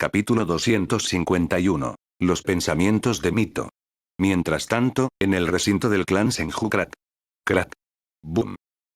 Capítulo 251. Los pensamientos de Mito. Mientras tanto, en el recinto del clan Senju crack. Crack. Boom.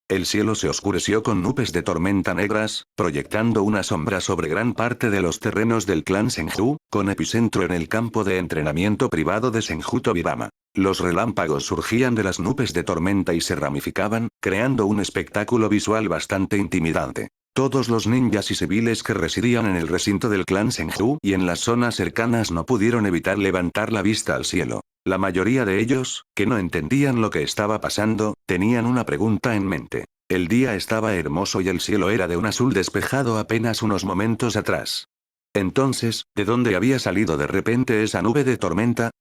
El cielo se oscureció con nubes de tormenta negras, proyectando una sombra sobre gran parte de los terrenos del clan Senju, con epicentro en el campo de entrenamiento privado de Senju Tobirama. Los relámpagos surgían de las nubes de tormenta y se ramificaban, creando un espectáculo visual bastante intimidante. Todos los ninjas y civiles que residían en el recinto del clan Senju y en las zonas cercanas no pudieron evitar levantar la vista al cielo. La mayoría de ellos, que no entendían lo que estaba pasando, tenían una pregunta en mente. El día estaba hermoso y el cielo era de un azul despejado apenas unos momentos atrás. Entonces, ¿de dónde había salido de repente esa nube de tormenta?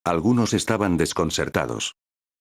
Algunos estaban desconcertados.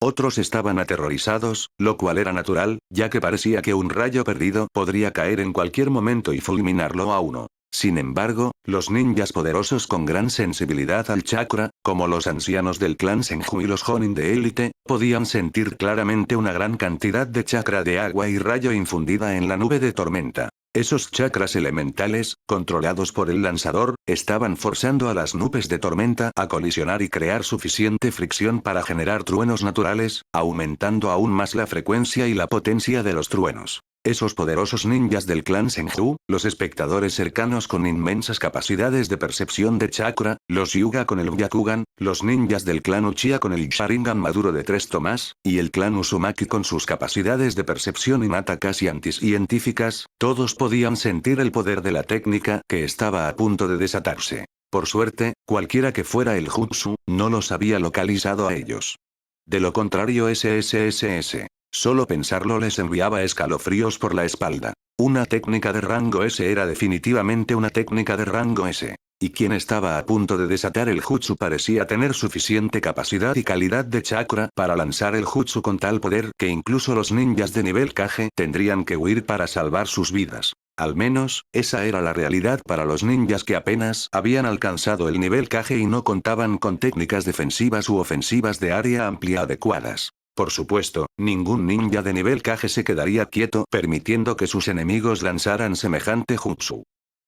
Otros estaban aterrorizados, lo cual era natural, ya que parecía que un rayo perdido podría caer en cualquier momento y fulminarlo a uno. Sin embargo, los ninjas poderosos con gran sensibilidad al chakra, como los ancianos del clan Senju y los Jonin de élite, podían sentir claramente una gran cantidad de chakra de agua y rayo infundida en la nube de tormenta. Esos chakras elementales, controlados por el lanzador, estaban forzando a las nubes de tormenta a colisionar y crear suficiente fricción para generar truenos naturales, aumentando aún más la frecuencia y la potencia de los truenos. Esos poderosos ninjas del clan Senju, los espectadores cercanos con inmensas capacidades de percepción de chakra, los Hyuga con el Byakugan, los ninjas del clan Uchiha con el Sharingan maduro de 3 tomas, y el clan Uzumaki con sus capacidades de percepción innata casi anticientíficas, todos podían sentir el poder de la técnica que estaba a punto de desatarse. Por suerte, cualquiera que fuera el jutsu, no los había localizado a ellos. De lo contrario SSSS. Solo pensarlo les enviaba escalofríos por la espalda. Una técnica de rango S era definitivamente una técnica de rango S. Y quien estaba a punto de desatar el jutsu parecía tener suficiente capacidad y calidad de chakra para lanzar el jutsu con tal poder que incluso los ninjas de nivel Kage tendrían que huir para salvar sus vidas. Al menos, esa era la realidad para los ninjas que apenas habían alcanzado el nivel Kage y no contaban con técnicas defensivas u ofensivas de área amplia adecuadas. Por supuesto, ningún ninja de nivel Kage se quedaría quieto permitiendo que sus enemigos lanzaran semejante jutsu.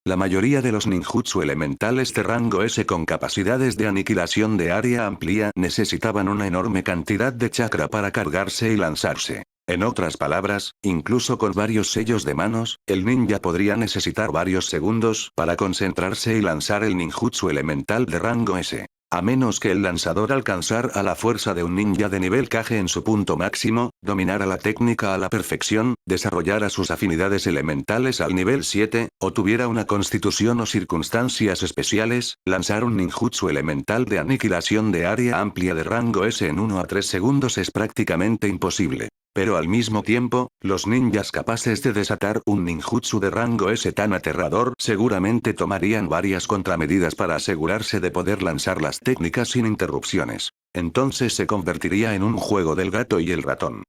La mayoría de los ninjutsu elementales de rango S con capacidades de aniquilación de área amplia necesitaban una enorme cantidad de chakra para cargarse y lanzarse. En otras palabras, incluso con varios sellos de manos, el ninja podría necesitar varios segundos para concentrarse y lanzar el ninjutsu elemental de rango S. A menos que el lanzador alcanzara la fuerza de un ninja de nivel Kage en su punto máximo, dominara la técnica a la perfección, desarrollara sus afinidades elementales al nivel 7, o tuviera una constitución o circunstancias especiales, lanzar un ninjutsu elemental de aniquilación de área amplia de rango S en 1 a 3 segundos es prácticamente imposible. Pero al mismo tiempo, los ninjas capaces de desatar un ninjutsu de rango S tan aterrador seguramente tomarían varias contramedidas para asegurarse de poder lanzar las técnicas sin interrupciones. Entonces se convertiría en un juego del gato y el ratón.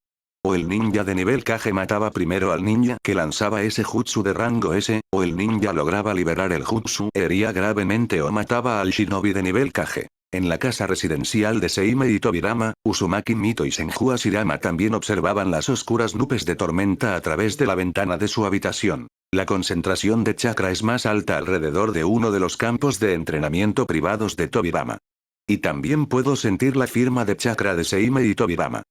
O el ninja de nivel Kage mataba primero al ninja que lanzaba ese jutsu de rango S, o el ninja lograba liberar el jutsu, hería gravemente o mataba al shinobi de nivel Kage. En la casa residencial de Seime y Tobirama, Uzumaki Mito y Senju Hashirama también observaban las oscuras nubes de tormenta a través de la ventana de su habitación. La concentración de chakra es más alta alrededor de uno de los campos de entrenamiento privados de Tobirama. Y también puedo sentir la firma de chakra de Seime y Tobirama.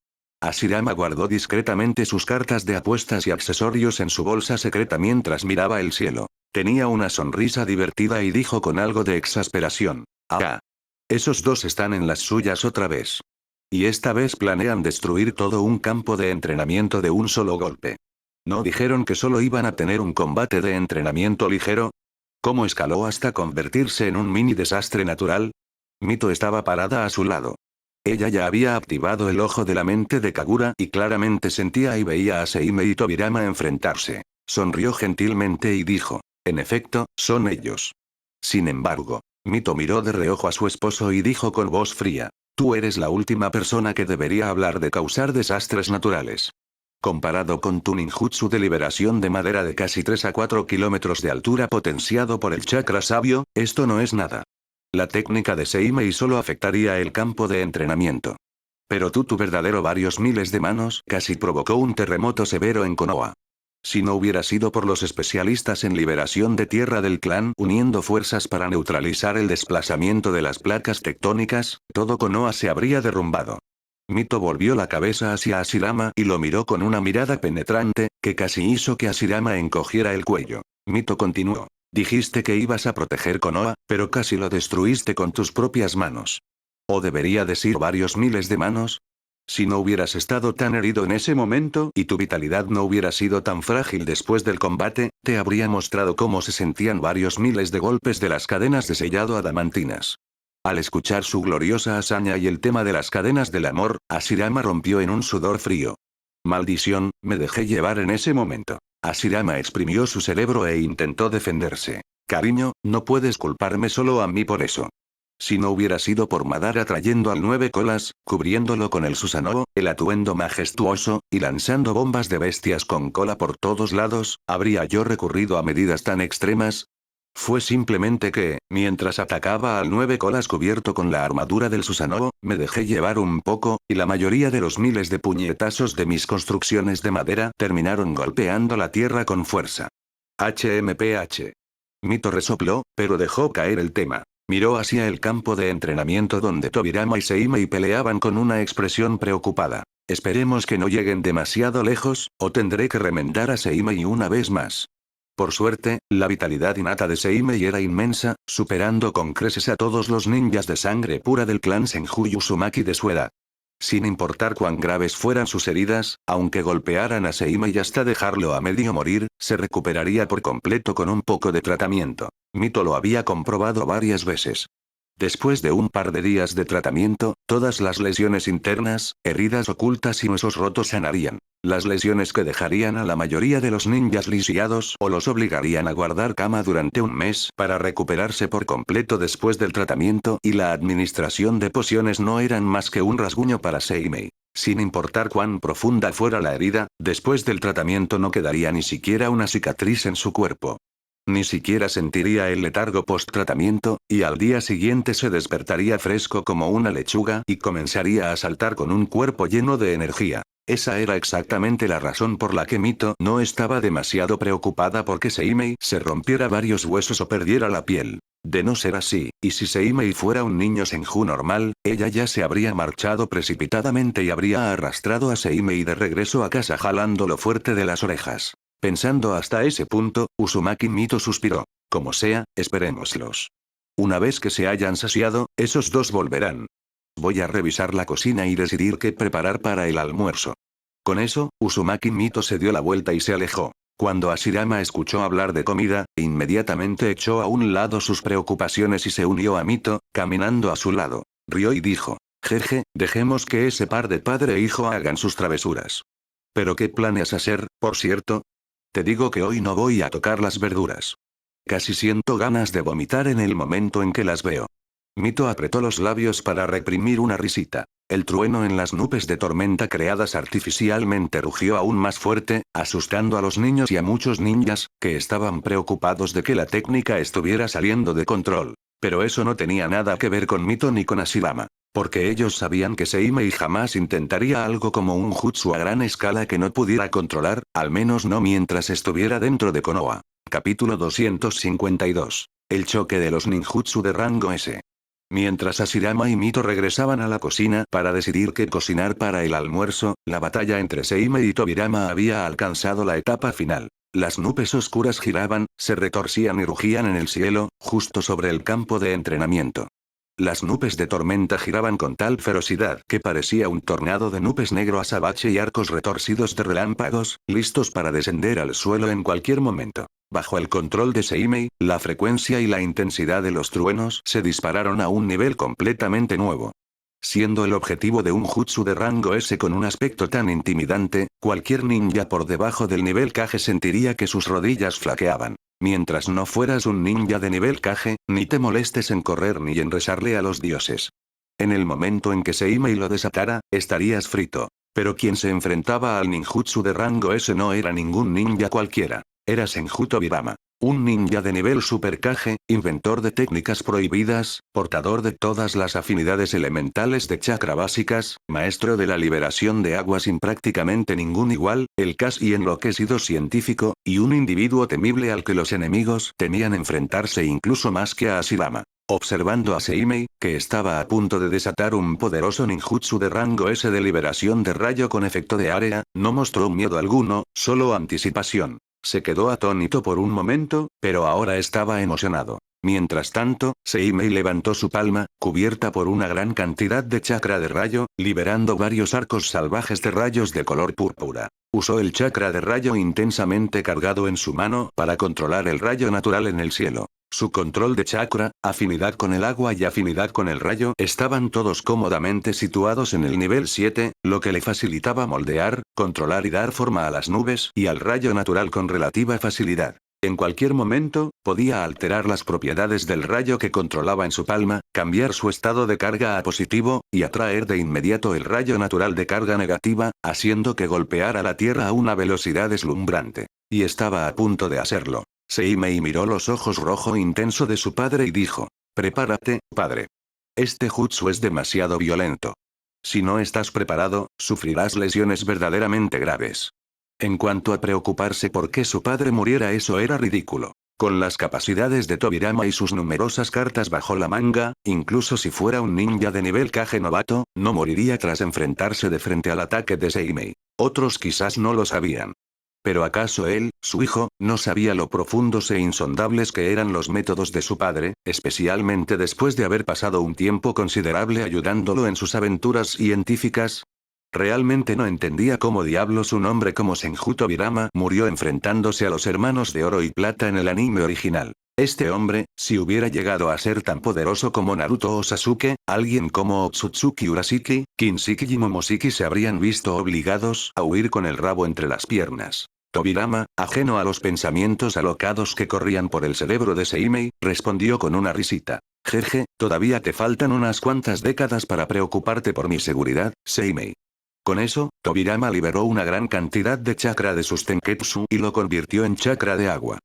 Hashirama guardó discretamente sus cartas de apuestas y accesorios en su bolsa secreta mientras miraba el cielo. Tenía una sonrisa divertida y dijo con algo de exasperación: «Ah. Esos dos están en las suyas otra vez. Y esta vez planean destruir todo un campo de entrenamiento de un solo golpe. ¿No dijeron que solo iban a tener un combate de entrenamiento ligero? ¿Cómo escaló hasta convertirse en un mini desastre natural?» Mito estaba parada a su lado. Ella ya había activado el ojo de la mente de Kagura y claramente sentía y veía a Seime y Tobirama enfrentarse. Sonrió gentilmente y dijo: «En efecto, son ellos». Sin embargo, Mito miró de reojo a su esposo y dijo con voz fría: «Tú eres la última persona que debería hablar de causar desastres naturales. Comparado con tu ninjutsu de liberación de madera de casi 3 a 4 kilómetros de altura potenciado por el chakra sabio, esto no es nada. La técnica de Seimei solo afectaría el campo de entrenamiento. Pero tu verdadero varios miles de manos casi provocó un terremoto severo en Konoha. Si no hubiera sido por los especialistas en liberación de tierra del clan uniendo fuerzas para neutralizar el desplazamiento de las placas tectónicas, todo Konoha se habría derrumbado. Mito volvió la cabeza hacia Hashirama y lo miró con una mirada penetrante, que casi hizo que Hashirama encogiera el cuello. Mito continuó. Dijiste que ibas a proteger Konoha, pero casi lo destruiste con tus propias manos. ¿O debería decir varios miles de manos? Si no hubieras estado tan herido en ese momento y tu vitalidad no hubiera sido tan frágil después del combate, te habría mostrado cómo se sentían varios miles de golpes de las cadenas de sellado adamantinas. Al escuchar su gloriosa hazaña y el tema de las cadenas del amor, Hashirama rompió en un sudor frío. Maldición, me dejé llevar en ese momento. Hashirama exprimió su cerebro e intentó defenderse. Cariño, no puedes culparme solo a mí por eso. Si no hubiera sido por Madara trayendo al 9 colas, cubriéndolo con el Susanoo, el atuendo majestuoso, y lanzando bombas de bestias con cola por todos lados, ¿habría yo recurrido a medidas tan extremas? Fue simplemente que, mientras atacaba al 9 colas cubierto con la armadura del Susanoo, me dejé llevar un poco, y la mayoría de los miles de puñetazos de mis construcciones de madera terminaron golpeando la tierra con fuerza. HMPH. Mito resopló, pero dejó caer el tema. Miró hacia el campo de entrenamiento donde Tobirama y Seimei peleaban con una expresión preocupada. Esperemos que no lleguen demasiado lejos, o tendré que remendar a Seimei una vez más. Por suerte, la vitalidad innata de Seimei era inmensa, superando con creces a todos los ninjas de sangre pura del clan Senju y Uzumaki de su edad. Sin importar cuán graves fueran sus heridas, aunque golpearan a Seimei hasta dejarlo a medio morir, se recuperaría por completo con un poco de tratamiento. Mito lo había comprobado varias veces. Después de un par de días de tratamiento, todas las lesiones internas, heridas ocultas y huesos rotos sanarían. Las lesiones que dejarían a la mayoría de los ninjas lisiados o los obligarían a guardar cama durante un mes para recuperarse por completo después del tratamiento y la administración de pociones no eran más que un rasguño para Seimei. Sin importar cuán profunda fuera la herida, después del tratamiento no quedaría ni siquiera una cicatriz en su cuerpo. Ni siquiera sentiría el letargo post-tratamiento, y al día siguiente se despertaría fresco como una lechuga y comenzaría a saltar con un cuerpo lleno de energía. Esa era exactamente la razón por la que Mito no estaba demasiado preocupada porque Seimei se rompiera varios huesos o perdiera la piel. De no ser así, y si Seimei fuera un niño Senju normal, ella ya se habría marchado precipitadamente y habría arrastrado a Seimei de regreso a casa jalándolo fuerte de las orejas. Pensando hasta ese punto, Uzumaki Mito suspiró. Como sea, esperémoslos. Una vez que se hayan saciado, esos dos volverán. Voy a revisar la cocina y decidir qué preparar para el almuerzo. Con eso, Uzumaki Mito se dio la vuelta y se alejó. Cuando Hashirama escuchó hablar de comida, inmediatamente echó a un lado sus preocupaciones y se unió a Mito, caminando a su lado. Rió y dijo: jeje, dejemos que ese par de padre e hijo hagan sus travesuras. ¿Pero qué planeas hacer, por cierto? Te digo que hoy no voy a tocar las verduras. Casi siento ganas de vomitar en el momento en que las veo. Mito apretó los labios para reprimir una risita. El trueno en las nubes de tormenta creadas artificialmente rugió aún más fuerte, asustando a los niños y a muchos ninjas, que estaban preocupados de que la técnica estuviera saliendo de control. Pero eso no tenía nada que ver con Mito ni con Hashirama. Porque ellos sabían que Seimei jamás intentaría algo como un jutsu a gran escala que no pudiera controlar, al menos no mientras estuviera dentro de Konoha. Capítulo 252. El choque de los ninjutsu de rango S. Mientras Hashirama y Mito regresaban a la cocina para decidir qué cocinar para el almuerzo, la batalla entre Seimei y Tobirama había alcanzado la etapa final. Las nubes oscuras giraban, se retorcían y rugían en el cielo, justo sobre el campo de entrenamiento. Las nubes de tormenta giraban con tal ferocidad que parecía un tornado de nubes negro azabache y arcos retorcidos de relámpagos, listos para descender al suelo en cualquier momento. Bajo el control de Seimei, la frecuencia y la intensidad de los truenos se dispararon a un nivel completamente nuevo. Siendo el objetivo de un jutsu de rango S con un aspecto tan intimidante, cualquier ninja por debajo del nivel Kage sentiría que sus rodillas flaqueaban. Mientras no fueras un ninja de nivel Kage, ni te molestes en correr ni en rezarle a los dioses. En el momento en que Seimei lo desatara, estarías frito. Pero quien se enfrentaba al ninjutsu de rango S no era ningún ninja cualquiera. Era Senju Tobirama. Un ninja de nivel Super Kage, inventor de técnicas prohibidas, portador de todas las afinidades elementales de chakra básicas, maestro de la liberación de agua sin prácticamente ningún igual, el casi enloquecido científico, y un individuo temible al que los enemigos temían enfrentarse incluso más que a Ashirama. Observando a Seimei, que estaba a punto de desatar un poderoso ninjutsu de rango S de liberación de rayo con efecto de área, no mostró miedo alguno, solo anticipación. Se quedó atónito por un momento, pero ahora estaba emocionado. Mientras tanto, Seimei levantó su palma, cubierta por una gran cantidad de chakra de rayo, liberando varios arcos salvajes de rayos de color púrpura. Usó el chakra de rayo intensamente cargado en su mano para controlar el rayo natural en el cielo. Su control de chakra, afinidad con el agua y afinidad con el rayo estaban todos cómodamente situados en el nivel 7, lo que le facilitaba moldear, controlar y dar forma a las nubes y al rayo natural con relativa facilidad. En cualquier momento, podía alterar las propiedades del rayo que controlaba en su palma, cambiar su estado de carga a positivo, y atraer de inmediato el rayo natural de carga negativa, haciendo que golpeara la tierra a una velocidad deslumbrante. Y estaba a punto de hacerlo. Seimei miró los ojos rojo intenso de su padre y dijo: «Prepárate, padre. Este jutsu es demasiado violento. Si no estás preparado, sufrirás lesiones verdaderamente graves». En cuanto a preocuparse por que su padre muriera, eso era ridículo. Con las capacidades de Tobirama y sus numerosas cartas bajo la manga, incluso si fuera un ninja de nivel Kage novato, no moriría tras enfrentarse de frente al ataque de Seimei. Otros quizás no lo sabían. Pero ¿acaso él, su hijo, no sabía lo profundos e insondables que eran los métodos de su padre, especialmente después de haber pasado un tiempo considerable ayudándolo en sus aventuras científicas? Realmente no entendía cómo diablos un hombre como Senju Tobirama murió enfrentándose a los hermanos de oro y plata en el anime original. Este hombre, si hubiera llegado a ser tan poderoso como Naruto o Sasuke, alguien como Otsutsuki Urashiki, Kinshiki y Momoshiki se habrían visto obligados a huir con el rabo entre las piernas. Tobirama, ajeno a los pensamientos alocados que corrían por el cerebro de Seimei, respondió con una risita. Jeje, todavía te faltan unas cuantas décadas para preocuparte por mi seguridad, Seimei. Con eso, Tobirama liberó una gran cantidad de chakra de sus tenketsu y lo convirtió en chakra de agua.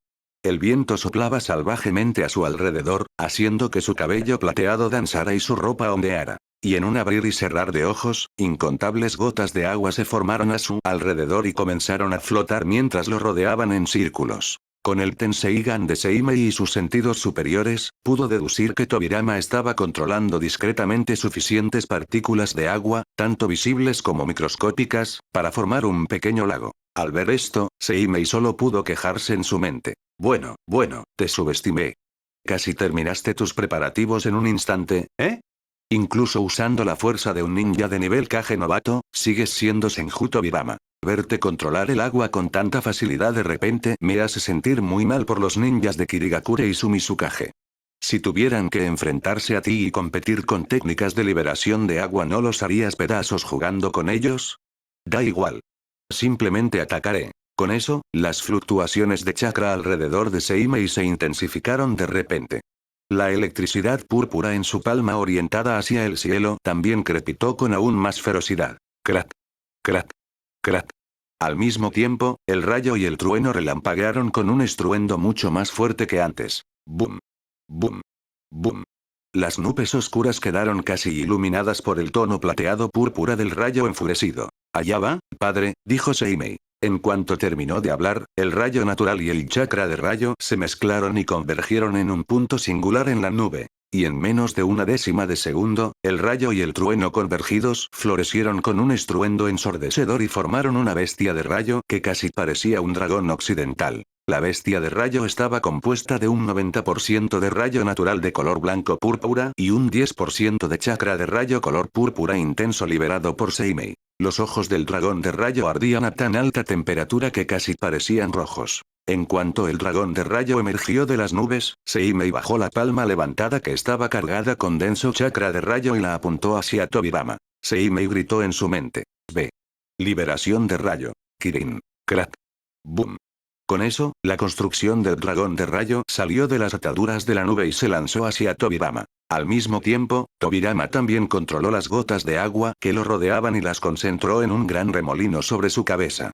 El viento soplaba salvajemente a su alrededor, haciendo que su cabello plateado danzara y su ropa ondeara. Y en un abrir y cerrar de ojos, incontables gotas de agua se formaron a su alrededor y comenzaron a flotar mientras lo rodeaban en círculos. Con el Tenseigan de Seimei y sus sentidos superiores, pudo deducir que Tobirama estaba controlando discretamente suficientes partículas de agua, tanto visibles como microscópicas, para formar un pequeño lago. Al ver esto, Seimei solo pudo quejarse en su mente. Bueno, te subestimé. Casi terminaste tus preparativos en un instante, ¿eh? Incluso usando la fuerza de un ninja de nivel Kage novato, sigues siendo Senju Tobirama. Verte controlar el agua con tanta facilidad de repente me hace sentir muy mal por los ninjas de Kirigakure y Sumizukage. Si tuvieran que enfrentarse a ti y competir con técnicas de liberación de agua, ¿no los harías pedazos jugando con ellos? Da igual. Simplemente atacaré. Con eso, las fluctuaciones de chakra alrededor de Seimei se intensificaron de repente. La electricidad púrpura en su palma orientada hacia el cielo también crepitó con aún más ferocidad. Crack. Crack. Crack. Al mismo tiempo, el rayo y el trueno relampaguearon con un estruendo mucho más fuerte que antes. Boom. Boom. Boom. Las nubes oscuras quedaron casi iluminadas por el tono plateado púrpura del rayo enfurecido. «Allá va, padre», dijo Seimei. En cuanto terminó de hablar, el rayo natural y el chakra de rayo se mezclaron y convergieron en un punto singular en la nube. Y en menos de una décima de segundo, el rayo y el trueno convergidos florecieron con un estruendo ensordecedor y formaron una bestia de rayo que casi parecía un dragón occidental. La bestia de rayo estaba compuesta de un 90% de rayo natural de color blanco púrpura y un 10% de chakra de rayo color púrpura intenso liberado por Seimei. Los ojos del dragón de rayo ardían a tan alta temperatura que casi parecían rojos. En cuanto el dragón de rayo emergió de las nubes, Seimei bajó la palma levantada que estaba cargada con denso chakra de rayo y la apuntó hacia Tobirama. Seimei gritó en su mente. Ve. Liberación de rayo. Kirin. Crack. Boom. Con eso, la construcción del dragón de rayo salió de las ataduras de la nube y se lanzó hacia Tobirama. Al mismo tiempo, Tobirama también controló las gotas de agua que lo rodeaban y las concentró en un gran remolino sobre su cabeza.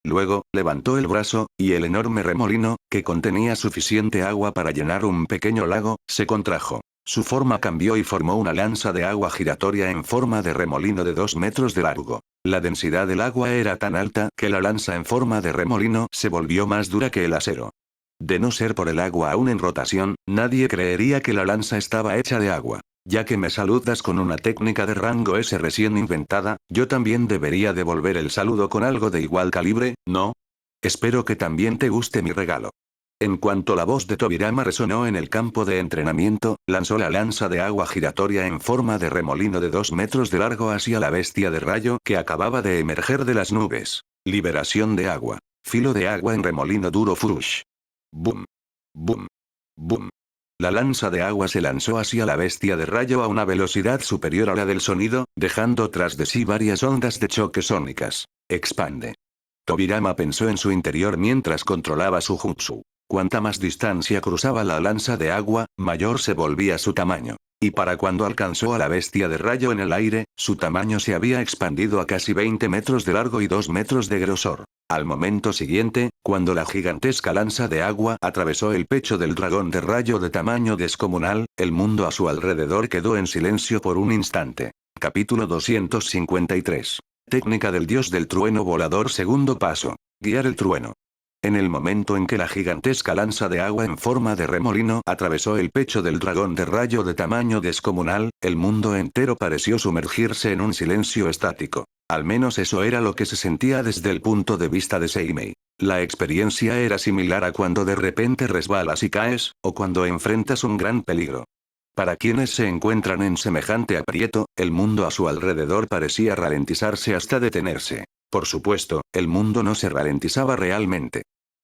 Luego, levantó el brazo, y el enorme remolino, que contenía suficiente agua para llenar un pequeño lago, se contrajo. Su forma cambió y formó una lanza de agua giratoria en forma de remolino de 2 metros de largo. La densidad del agua era tan alta que la lanza en forma de remolino se volvió más dura que el acero. De no ser por el agua aún en rotación, nadie creería que la lanza estaba hecha de agua. Ya que me saludas con una técnica de rango S recién inventada, yo también debería devolver el saludo con algo de igual calibre, ¿no? Espero que también te guste mi regalo. En cuanto la voz de Tobirama resonó en el campo de entrenamiento, lanzó la lanza de agua giratoria en forma de remolino de 2 metros de largo hacia la bestia de rayo que acababa de emerger de las nubes. Liberación de agua. Filo de agua en remolino duro Furush. Boom. Boom. Boom. La lanza de agua se lanzó hacia la bestia de rayo a una velocidad superior a la del sonido, dejando tras de sí varias ondas de choque sónicas. Expande. Tobirama pensó en su interior mientras controlaba su jutsu. Cuanta más distancia cruzaba la lanza de agua, mayor se volvía su tamaño. Y para cuando alcanzó a la bestia de rayo en el aire, su tamaño se había expandido a casi 20 metros de largo y 2 metros de grosor. Al momento siguiente, cuando la gigantesca lanza de agua atravesó el pecho del dragón de rayo de tamaño descomunal, el mundo a su alrededor quedó en silencio por un instante. Capítulo 253. Técnica del dios del trueno volador. Segundo paso. Guiar el trueno. En el momento en que la gigantesca lanza de agua en forma de remolino atravesó el pecho del dragón de rayo de tamaño descomunal, el mundo entero pareció sumergirse en un silencio estático. Al menos eso era lo que se sentía desde el punto de vista de Seimei. La experiencia era similar a cuando de repente resbalas y caes, o cuando enfrentas un gran peligro. Para quienes se encuentran en semejante aprieto, el mundo a su alrededor parecía ralentizarse hasta detenerse. Por supuesto, el mundo no se ralentizaba realmente.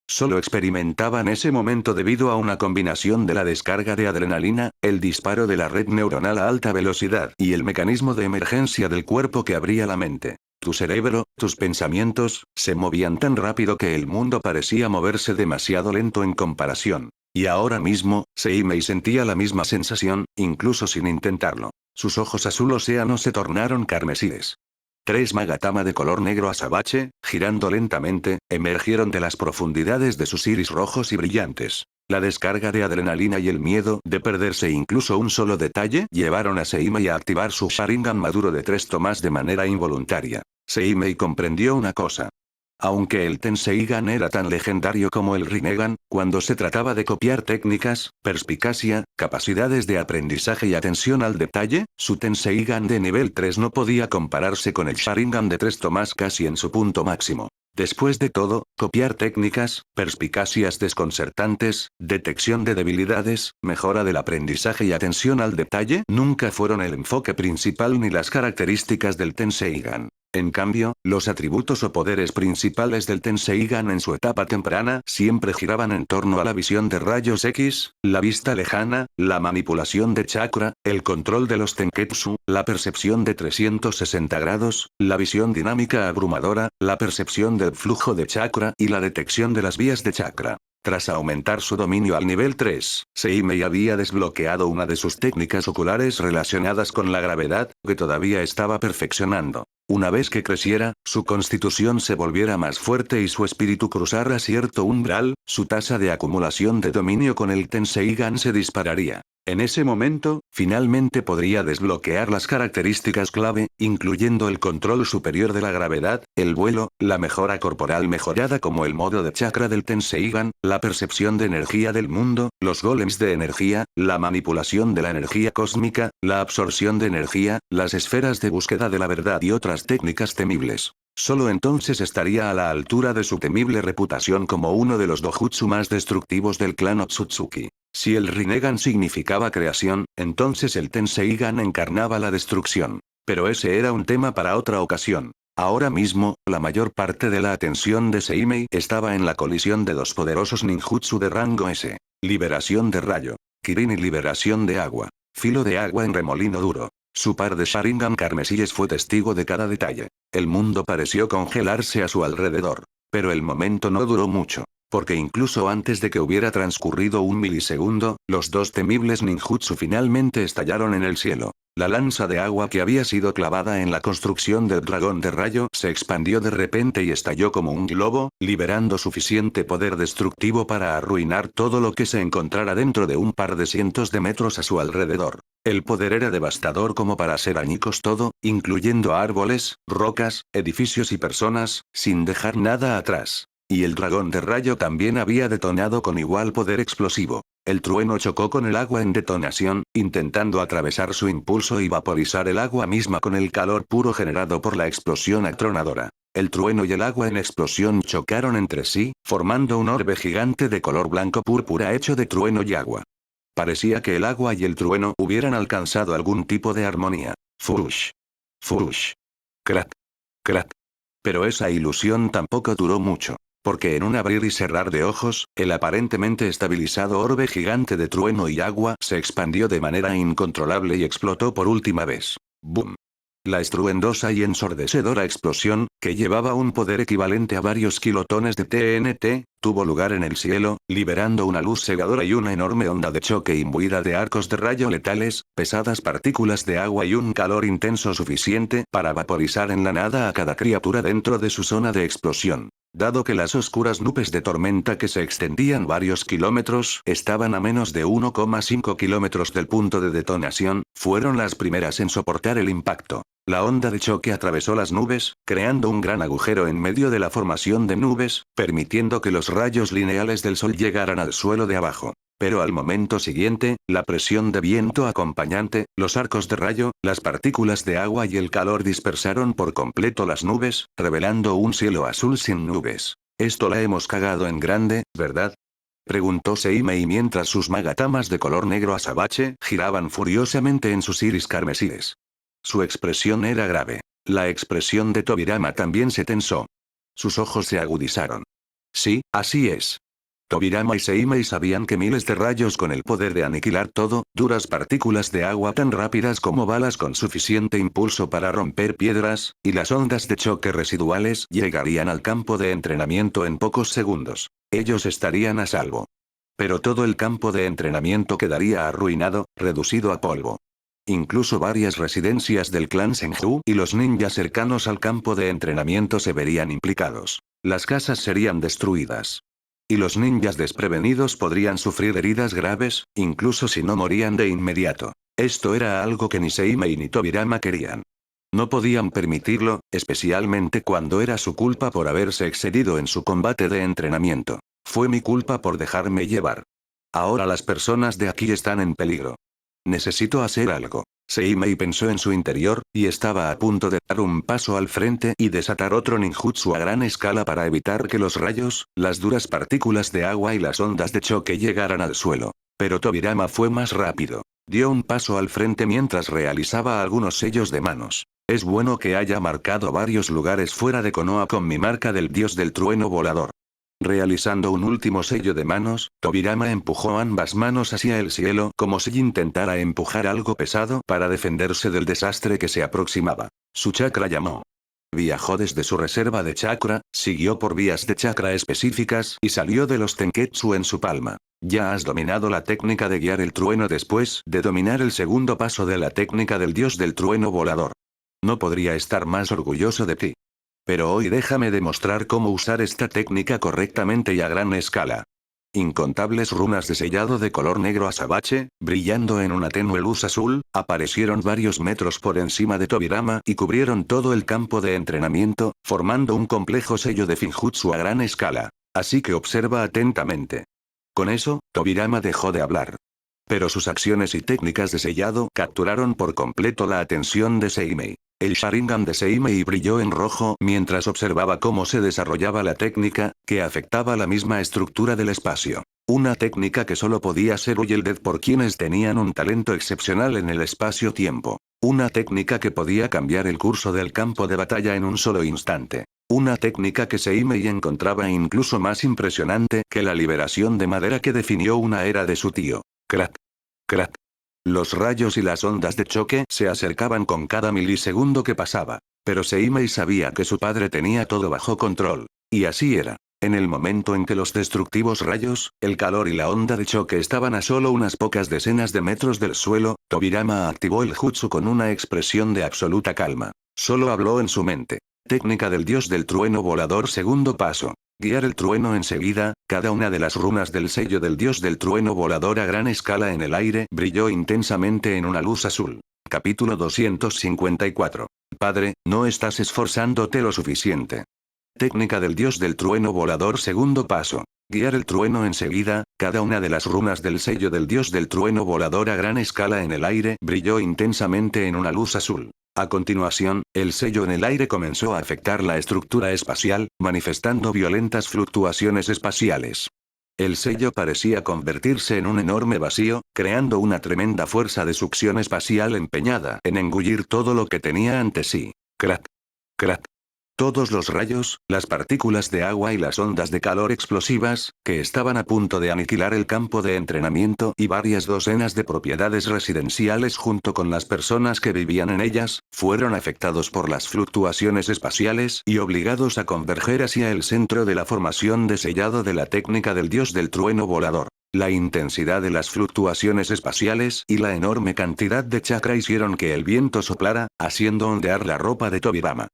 Solo experimentaban ese momento debido a una combinación de la descarga de adrenalina, el disparo de la red neuronal a alta velocidad y el mecanismo de emergencia del cuerpo que abría la mente. Tu cerebro, tus pensamientos, se movían tan rápido que el mundo parecía moverse demasiado lento en comparación. Y ahora mismo, Seimei sentía la misma sensación, incluso sin intentarlo. Sus ojos azul océano se tornaron carmesíes. 3 Magatama de color negro azabache, girando lentamente, emergieron de las profundidades de sus iris rojos y brillantes. La descarga de adrenalina y el miedo de perderse incluso un solo detalle llevaron a Seimei a activar su Sharingan maduro de 3 tomas de manera involuntaria. Seimei comprendió una cosa. Aunque el Tenseigan era tan legendario como el Rinnegan, cuando se trataba de copiar técnicas, perspicacia, capacidades de aprendizaje y atención al detalle, su Tenseigan de nivel 3 no podía compararse con el Sharingan de 3 tomas casi en su punto máximo. Después de todo, copiar técnicas, perspicacias desconcertantes, detección de debilidades, mejora del aprendizaje y atención al detalle nunca fueron el enfoque principal ni las características del Tenseigan. En cambio, los atributos o poderes principales del Tenseigan en su etapa temprana siempre giraban en torno a la visión de rayos X, la vista lejana, la manipulación de chakra, el control de los Tenketsu, la percepción de 360 grados, la visión dinámica abrumadora, la percepción del flujo de chakra y la detección de las vías de chakra. Tras aumentar su dominio al nivel 3, Seimei había desbloqueado una de sus técnicas oculares relacionadas con la gravedad, que todavía estaba perfeccionando. Una vez que creciera, su constitución se volviera más fuerte y su espíritu cruzara cierto umbral, su tasa de acumulación de dominio con el Tenseigan se dispararía. En ese momento, finalmente podría desbloquear las características clave, incluyendo el control superior de la gravedad, el vuelo, la mejora corporal mejorada como el modo de chakra del Tenseigan, la percepción de energía del mundo, los golems de energía, la manipulación de la energía cósmica, la absorción de energía, las esferas de búsqueda de la verdad y otras técnicas temibles. Solo entonces estaría a la altura de su temible reputación como uno de los dojutsu más destructivos del clan Otsutsuki. Si el Rinnegan significaba creación, entonces el Tenseigan encarnaba la destrucción. Pero ese era un tema para otra ocasión. Ahora mismo, la mayor parte de la atención de Seimei estaba en la colisión de 2 poderosos ninjutsu de rango S. Liberación de rayo. Kirin y liberación de agua. Filo de agua en remolino duro. Su par de Sharingan carmesíes fue testigo de cada detalle. El mundo pareció congelarse a su alrededor. Pero el momento no duró mucho. Porque incluso antes de que hubiera transcurrido un milisegundo, los 2 temibles ninjutsu finalmente estallaron en el cielo. La lanza de agua que había sido clavada en la construcción del dragón de rayo se expandió de repente y estalló como un globo, liberando suficiente poder destructivo para arruinar todo lo que se encontrara dentro de un par de cientos de metros a su alrededor. El poder era devastador como para hacer añicos todo, incluyendo árboles, rocas, edificios y personas, sin dejar nada atrás. Y el dragón de rayo también había detonado con igual poder explosivo. El trueno chocó con el agua en detonación, intentando atravesar su impulso y vaporizar el agua misma con el calor puro generado por la explosión atronadora. El trueno y el agua en explosión chocaron entre sí, formando un orbe gigante de color blanco púrpura hecho de trueno y agua. Parecía que el agua y el trueno hubieran alcanzado algún tipo de armonía. Furush. Furush. Crack. Crack. Pero esa ilusión tampoco duró mucho. Porque en un abrir y cerrar de ojos, el aparentemente estabilizado orbe gigante de trueno y agua se expandió de manera incontrolable y explotó por última vez. ¡Boom! La estruendosa y ensordecedora explosión, que llevaba un poder equivalente a varios kilotones de TNT, tuvo lugar en el cielo, liberando una luz cegadora y una enorme onda de choque imbuida de arcos de rayo letales, pesadas partículas de agua y un calor intenso suficiente para vaporizar en la nada a cada criatura dentro de su zona de explosión. Dado que las oscuras nubes de tormenta que se extendían varios kilómetros estaban a menos de 1,5 kilómetros del punto de detonación, fueron las primeras en soportar el impacto. La onda de choque atravesó las nubes, creando un gran agujero en medio de la formación de nubes, permitiendo que los rayos lineales del sol llegaran al suelo de abajo. Pero al momento siguiente, la presión de viento acompañante, los arcos de rayo, las partículas de agua y el calor dispersaron por completo las nubes, revelando un cielo azul sin nubes. Esto la hemos cagado en grande, ¿verdad? Preguntó Seimei mientras sus magatamas de color negro azabache giraban furiosamente en sus iris carmesíes. Su expresión era grave. La expresión de Tobirama también se tensó. Sus ojos se agudizaron. Sí, así es. Tobirama y Seimei sabían que miles de rayos con el poder de aniquilar todo, duras partículas de agua tan rápidas como balas con suficiente impulso para romper piedras, y las ondas de choque residuales llegarían al campo de entrenamiento en pocos segundos. Ellos estarían a salvo. Pero todo el campo de entrenamiento quedaría arruinado, reducido a polvo. Incluso varias residencias del clan Senju y los ninjas cercanos al campo de entrenamiento se verían implicados. Las casas serían destruidas. Y los ninjas desprevenidos podrían sufrir heridas graves, incluso si no morían de inmediato. Esto era algo que ni Seimei ni Tobirama querían. No podían permitirlo, especialmente cuando era su culpa por haberse excedido en su combate de entrenamiento. Fue mi culpa por dejarme llevar. Ahora las personas de aquí están en peligro. Necesito hacer algo. Seimei pensó en su interior, y estaba a punto de dar un paso al frente y desatar otro ninjutsu a gran escala para evitar que los rayos, las duras partículas de agua y las ondas de choque llegaran al suelo. Pero Tobirama fue más rápido. Dio un paso al frente mientras realizaba algunos sellos de manos. Es bueno que haya marcado varios lugares fuera de Konoha con mi marca del dios del trueno volador. Realizando un último sello de manos, Tobirama empujó ambas manos hacia el cielo como si intentara empujar algo pesado para defenderse del desastre que se aproximaba. Su chakra llamó. Viajó desde su reserva de chakra, siguió por vías de chakra específicas y salió de los tenketsu en su palma. Ya has dominado la técnica de guiar el trueno después de dominar el segundo paso de la técnica del dios del trueno volador. No podría estar más orgulloso de ti. Pero hoy déjame demostrar cómo usar esta técnica correctamente y a gran escala. Incontables runas de sellado de color negro azabache, brillando en una tenue luz azul, aparecieron varios metros por encima de Tobirama y cubrieron todo el campo de entrenamiento, formando un complejo sello de Finjutsu a gran escala. Así que observa atentamente. Con eso, Tobirama dejó de hablar. Pero sus acciones y técnicas de sellado capturaron por completo la atención de Seimei. El Sharingan de Seimei brilló en rojo mientras observaba cómo se desarrollaba la técnica, que afectaba la misma estructura del espacio. Una técnica que solo podía ser wielded por quienes tenían un talento excepcional en el espacio-tiempo. Una técnica que podía cambiar el curso del campo de batalla en un solo instante. Una técnica que Seimei encontraba incluso más impresionante que la liberación de madera que definió una era de su tío. Crack. Crack. Los rayos y las ondas de choque se acercaban con cada milisegundo que pasaba. Pero Seimei sabía que su padre tenía todo bajo control. Y así era. En el momento en que los destructivos rayos, el calor y la onda de choque estaban a solo unas pocas decenas de metros del suelo, Tobirama activó el jutsu con una expresión de absoluta calma. Solo habló en su mente. Técnica del dios del trueno volador. Segundo paso. Guiar el trueno enseguida. Cada una de las runas del sello del dios del trueno volador a gran escala en el aire brilló intensamente en una luz azul. Capítulo 254. Padre, no estás esforzándote lo suficiente. Técnica del dios del trueno volador. Segundo paso. Guiar el trueno enseguida. Cada una de las runas del sello del dios del trueno volador a gran escala en el aire brilló intensamente en una luz azul. A continuación, el sello en el aire comenzó a afectar la estructura espacial, manifestando violentas fluctuaciones espaciales. El sello parecía convertirse en un enorme vacío, creando una tremenda fuerza de succión espacial empeñada en engullir todo lo que tenía ante sí. Crack. Crack. Todos los rayos, las partículas de agua y las ondas de calor explosivas, que estaban a punto de aniquilar el campo de entrenamiento y varias docenas de propiedades residenciales junto con las personas que vivían en ellas, fueron afectados por las fluctuaciones espaciales y obligados a converger hacia el centro de la formación de sellado de la técnica del dios del trueno volador. La intensidad de las fluctuaciones espaciales y la enorme cantidad de chakra hicieron que el viento soplara, haciendo ondear la ropa de Tobirama.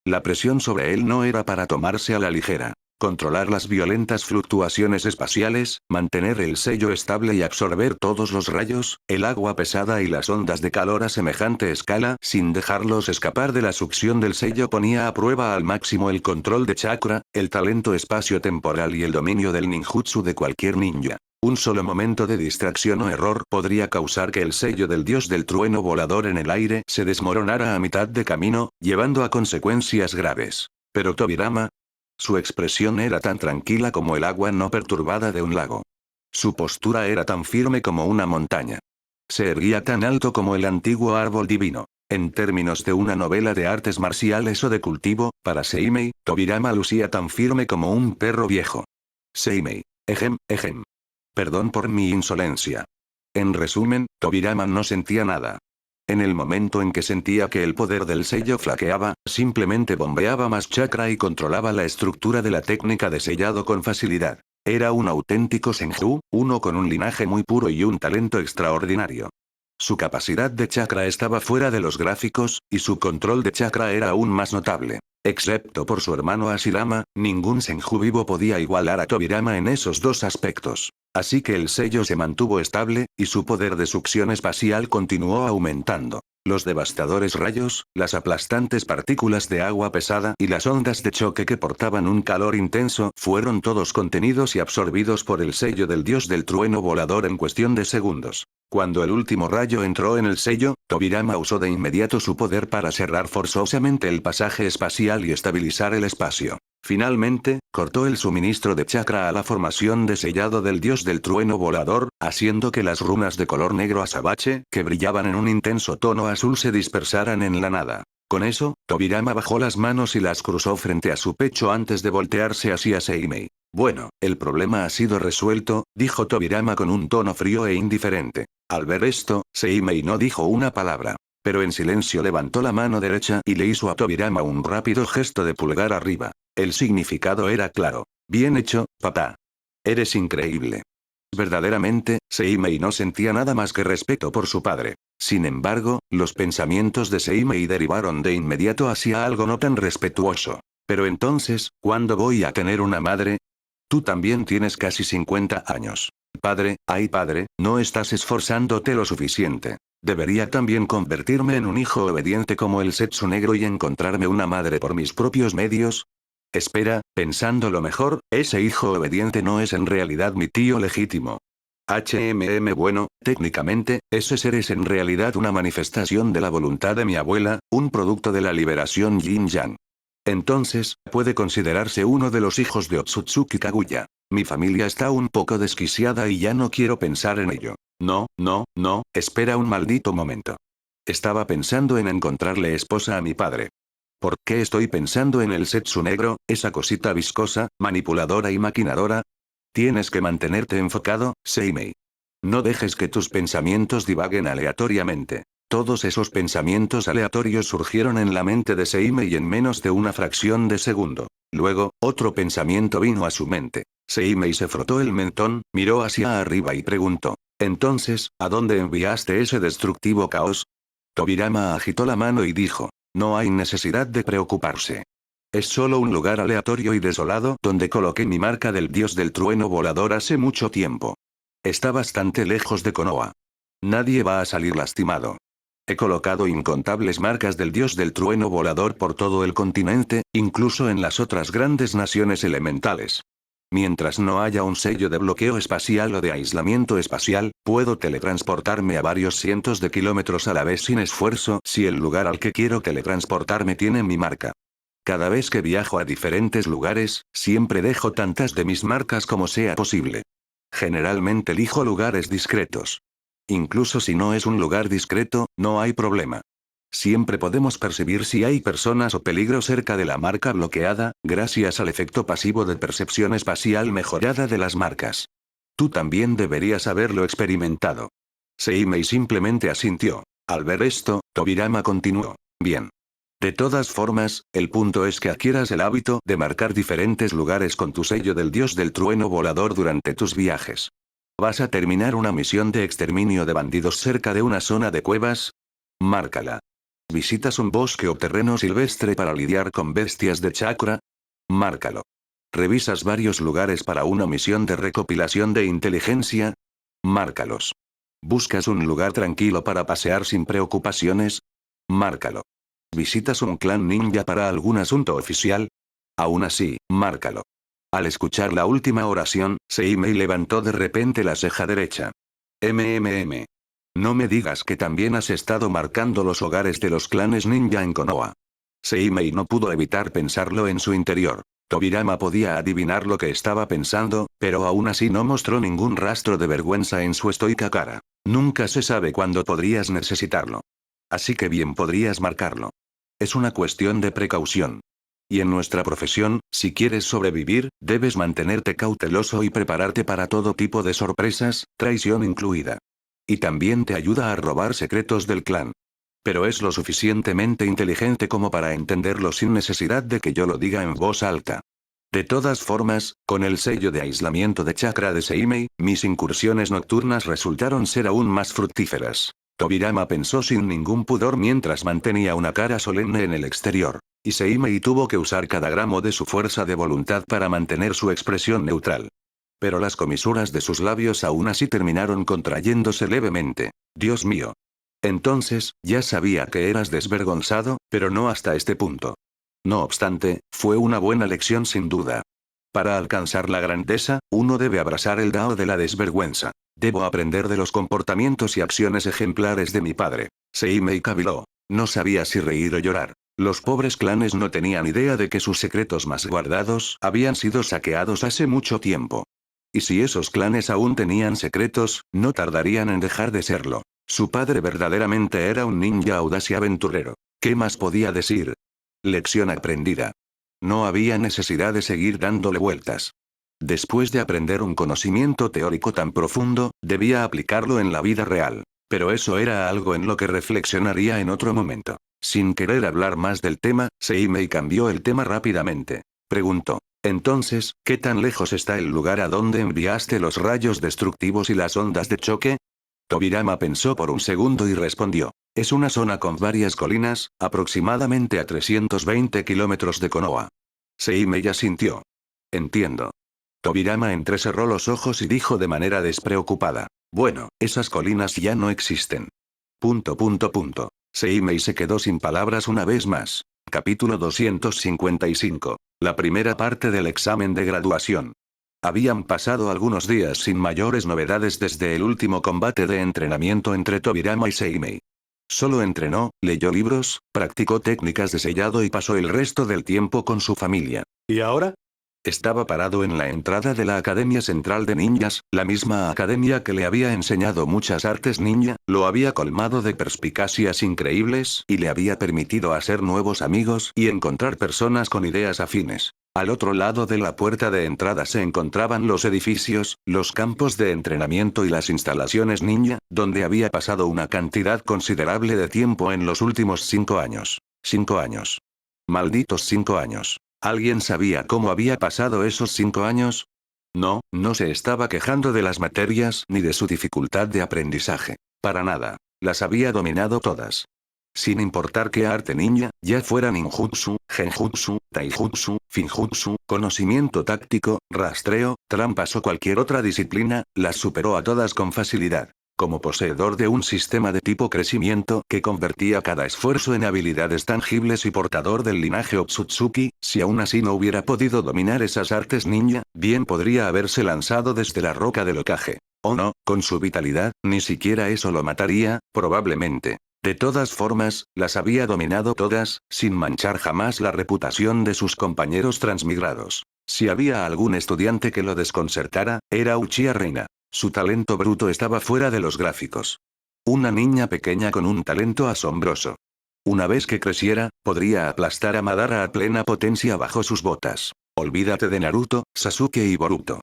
La presión sobre él no era para tomarse a la ligera. Controlar las violentas fluctuaciones espaciales, mantener el sello estable y absorber todos los rayos, el agua pesada y las ondas de calor a semejante escala sin dejarlos escapar de la succión del sello ponía a prueba al máximo el control de chakra, el talento espacio-temporal y el dominio del ninjutsu de cualquier ninja. Un solo momento de distracción o error podría causar que el sello del dios del trueno volador en el aire se desmoronara a mitad de camino, llevando a consecuencias graves. Pero Tobirama. Su expresión era tan tranquila como el agua no perturbada de un lago. Su postura era tan firme como una montaña. Se erguía tan alto como el antiguo árbol divino. En términos de una novela de artes marciales o de cultivo, para Seimei, Tobirama lucía tan firme como un perro viejo. Seimei. Ejem, ejem. Perdón por mi insolencia. En resumen, Tobirama no sentía nada. En el momento en que sentía que el poder del sello flaqueaba, simplemente bombeaba más chakra y controlaba la estructura de la técnica de sellado con facilidad. Era un auténtico Senju, uno con un linaje muy puro y un talento extraordinario. Su capacidad de chakra estaba fuera de los gráficos, y su control de chakra era aún más notable. Excepto por su hermano Hashirama, ningún Senju vivo podía igualar a Tobirama en esos dos aspectos. Así que el sello se mantuvo estable, y su poder de succión espacial continuó aumentando. Los devastadores rayos, las aplastantes partículas de agua pesada y las ondas de choque que portaban un calor intenso fueron todos contenidos y absorbidos por el sello del dios del trueno volador en cuestión de segundos. Cuando el último rayo entró en el sello, Tobirama usó de inmediato su poder para cerrar forzosamente el pasaje espacial y estabilizar el espacio. Finalmente, cortó el suministro de chakra a la formación de sellado del dios del trueno volador, haciendo que las runas de color negro azabache, que brillaban en un intenso tono azul, se dispersaran en la nada. Con eso, Tobirama bajó las manos y las cruzó frente a su pecho antes de voltearse hacia Seimei. Bueno, el problema ha sido resuelto, dijo Tobirama con un tono frío e indiferente. Al ver esto, Seimei no dijo una palabra. Pero en silencio levantó la mano derecha y le hizo a Tobirama un rápido gesto de pulgar arriba. El significado era claro. Bien hecho, papá. Eres increíble. Verdaderamente, Seimei no sentía nada más que respeto por su padre. Sin embargo, los pensamientos de Seimei derivaron de inmediato hacia algo no tan respetuoso. Pero entonces, ¿cuándo voy a tener una madre? Tú también tienes casi 50 años. Padre, ay padre, no estás esforzándote lo suficiente. Debería también convertirme en un hijo obediente como el Setsu negro y encontrarme una madre por mis propios medios. Espera, pensando lo mejor, ese hijo obediente no es en realidad mi tío legítimo. Bueno, técnicamente, ese ser es en realidad una manifestación de la voluntad de mi abuela, un producto de la liberación Yin-Yang. Entonces, puede considerarse uno de los hijos de Otsutsuki Kaguya. Mi familia está un poco desquiciada y ya no quiero pensar en ello. No, espera un maldito momento. Estaba pensando en encontrarle esposa a mi padre. ¿Por qué estoy pensando en el Setsu negro, esa cosita viscosa, manipuladora y maquinadora? Tienes que mantenerte enfocado, Seimei. No dejes que tus pensamientos divaguen aleatoriamente. Todos esos pensamientos aleatorios surgieron en la mente de Seimei en menos de una fracción de segundo. Luego, otro pensamiento vino a su mente. Seimei se frotó el mentón, miró hacia arriba y preguntó. Entonces, ¿a dónde enviaste ese destructivo caos? Tobirama agitó la mano y dijo. No hay necesidad de preocuparse. Es solo un lugar aleatorio y desolado donde coloqué mi marca del dios del trueno volador hace mucho tiempo. Está bastante lejos de Konoha. Nadie va a salir lastimado. He colocado incontables marcas del dios del trueno volador por todo el continente, incluso en las otras grandes naciones elementales. Mientras no haya un sello de bloqueo espacial o de aislamiento espacial, puedo teletransportarme a varios cientos de kilómetros a la vez sin esfuerzo si el lugar al que quiero teletransportarme tiene mi marca. Cada vez que viajo a diferentes lugares, siempre dejo tantas de mis marcas como sea posible. Generalmente elijo lugares discretos. Incluso si no es un lugar discreto, no hay problema. Siempre podemos percibir si hay personas o peligro cerca de la marca bloqueada, gracias al efecto pasivo de percepción espacial mejorada de las marcas. Tú también deberías haberlo experimentado. Seimei simplemente asintió. Al ver esto, Tobirama continuó. Bien. De todas formas, el punto es que adquieras el hábito de marcar diferentes lugares con tu sello del dios del trueno volador durante tus viajes. ¿Vas a terminar una misión de exterminio de bandidos cerca de una zona de cuevas? Márcala. ¿Visitas un bosque o terreno silvestre para lidiar con bestias de chakra? Márcalo. ¿Revisas varios lugares para una misión de recopilación de inteligencia? Márcalos. ¿Buscas un lugar tranquilo para pasear sin preocupaciones? Márcalo. ¿Visitas un clan ninja para algún asunto oficial? Aún así, márcalo. Al escuchar la última oración, Seimei levantó de repente la ceja derecha. MMM. No me digas que también has estado marcando los hogares de los clanes ninja en Konoha. Seimei no pudo evitar pensarlo en su interior. Tobirama podía adivinar lo que estaba pensando, pero aún así no mostró ningún rastro de vergüenza en su estoica cara. Nunca se sabe cuándo podrías necesitarlo. Así que bien podrías marcarlo. Es una cuestión de precaución. Y en nuestra profesión, si quieres sobrevivir, debes mantenerte cauteloso y prepararte para todo tipo de sorpresas, traición incluida. Y también te ayuda a robar secretos del clan. Pero es lo suficientemente inteligente como para entenderlo sin necesidad de que yo lo diga en voz alta. De todas formas, con el sello de aislamiento de chakra de Seimei, mis incursiones nocturnas resultaron ser aún más fructíferas. Tobirama pensó sin ningún pudor mientras mantenía una cara solemne en el exterior. Y Seimei tuvo que usar cada gramo de su fuerza de voluntad para mantener su expresión neutral. Pero las comisuras de sus labios aún así terminaron contrayéndose levemente. Dios mío. Entonces, ya sabía que eras desvergonzado, pero no hasta este punto. No obstante, fue una buena lección sin duda. Para alcanzar la grandeza, uno debe abrazar el Dao de la desvergüenza. Debo aprender de los comportamientos y acciones ejemplares de mi padre. Seimei caviló. No sabía si reír o llorar. Los pobres clanes no tenían idea de que sus secretos más guardados habían sido saqueados hace mucho tiempo. Y si esos clanes aún tenían secretos, no tardarían en dejar de serlo. Su padre verdaderamente era un ninja audaz y aventurero. ¿Qué más podía decir? Lección aprendida. No había necesidad de seguir dándole vueltas. Después de aprender un conocimiento teórico tan profundo, debía aplicarlo en la vida real. Pero eso era algo en lo que reflexionaría en otro momento. Sin querer hablar más del tema, Seimei cambió el tema rápidamente. Preguntó. Entonces, ¿qué tan lejos está el lugar a donde enviaste los rayos destructivos y las ondas de choque? Tobirama pensó por un segundo y respondió. Es una zona con varias colinas, aproximadamente a 320 kilómetros de Konoha. Seimei asintió. Entiendo. Tobirama entrecerró los ojos y dijo de manera despreocupada. Bueno, esas colinas ya no existen. Seimei se quedó sin palabras una vez más. Capítulo 255. La primera parte del examen de graduación. Habían pasado algunos días sin mayores novedades desde el último combate de entrenamiento entre Tobirama y Seimei. Solo entrenó, leyó libros, practicó técnicas de sellado y pasó el resto del tiempo con su familia. ¿Y ahora? Estaba parado en la entrada de la Academia Central de Ninjas, la misma academia que le había enseñado muchas artes ninja, lo había colmado de perspicacias increíbles y le había permitido hacer nuevos amigos y encontrar personas con ideas afines. Al otro lado de la puerta de entrada se encontraban los edificios, los campos de entrenamiento y las instalaciones ninja, donde había pasado una cantidad considerable de tiempo en los últimos 5 años. 5 años. Malditos 5 años. ¿Alguien sabía cómo había pasado esos 5 años? No, no se estaba quejando de las materias ni de su dificultad de aprendizaje. Para nada. Las había dominado todas. Sin importar qué arte ninja, ya fuera ninjutsu, genjutsu, taijutsu, finjutsu, conocimiento táctico, rastreo, trampas o cualquier otra disciplina, las superó a todas con facilidad. Como poseedor de un sistema de tipo crecimiento que convertía cada esfuerzo en habilidades tangibles y portador del linaje Otsutsuki, si aún así no hubiera podido dominar esas artes ninja, bien podría haberse lanzado desde la roca del Hokage. O no, con su vitalidad, ni siquiera eso lo mataría, probablemente. De todas formas, las había dominado todas, sin manchar jamás la reputación de sus compañeros transmigrados. Si había algún estudiante que lo desconcertara, era Uchiha Reina. Su talento bruto estaba fuera de los gráficos. Una niña pequeña con un talento asombroso. Una vez que creciera, podría aplastar a Madara a plena potencia bajo sus botas. Olvídate de Naruto, Sasuke y Boruto.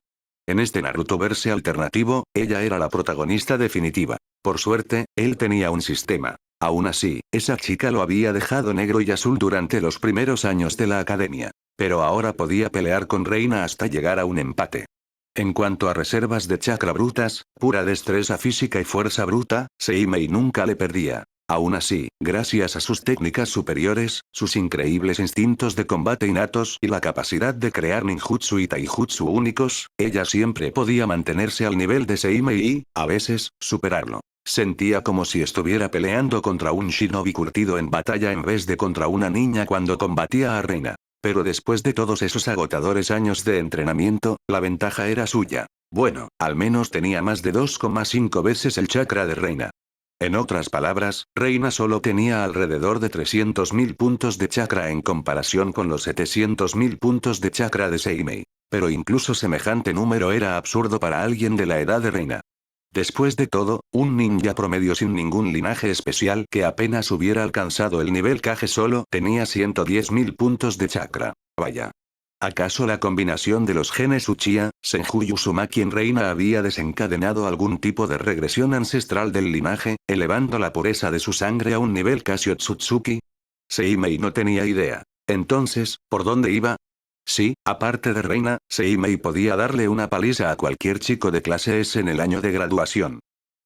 En este Narutoverse alternativo, ella era la protagonista definitiva. Por suerte, él tenía un sistema. Aún así, esa chica lo había dejado negro y azul durante los primeros años de la academia. Pero ahora podía pelear con Reina hasta llegar a un empate. En cuanto a reservas de chakra brutas, pura destreza física y fuerza bruta, Seimei nunca le perdía. Aún así, gracias a sus técnicas superiores, sus increíbles instintos de combate innatos y la capacidad de crear ninjutsu y taijutsu únicos, ella siempre podía mantenerse al nivel de Seimei y, a veces, superarlo. Sentía como si estuviera peleando contra un shinobi curtido en batalla en vez de contra una niña cuando combatía a Reina. Pero después de todos esos agotadores años de entrenamiento, la ventaja era suya. Bueno, al menos tenía más de 2,5 veces el chakra de Reina. En otras palabras, Reina solo tenía alrededor de 300.000 puntos de chakra en comparación con los 700.000 puntos de chakra de Seimei. Pero incluso semejante número era absurdo para alguien de la edad de Reina. Después de todo, un ninja promedio sin ningún linaje especial que apenas hubiera alcanzado el nivel Kage solo tenía 110.000 puntos de chakra. Vaya. ¿Acaso la combinación de los genes Uchiha, Senju y Uzumaki en Reina había desencadenado algún tipo de regresión ancestral del linaje, elevando la pureza de su sangre a un nivel casi Otsutsuki? Seimei no tenía idea. Entonces, ¿por dónde iba? Sí, aparte de Reina, Seimei podía darle una paliza a cualquier chico de clase S en el año de graduación.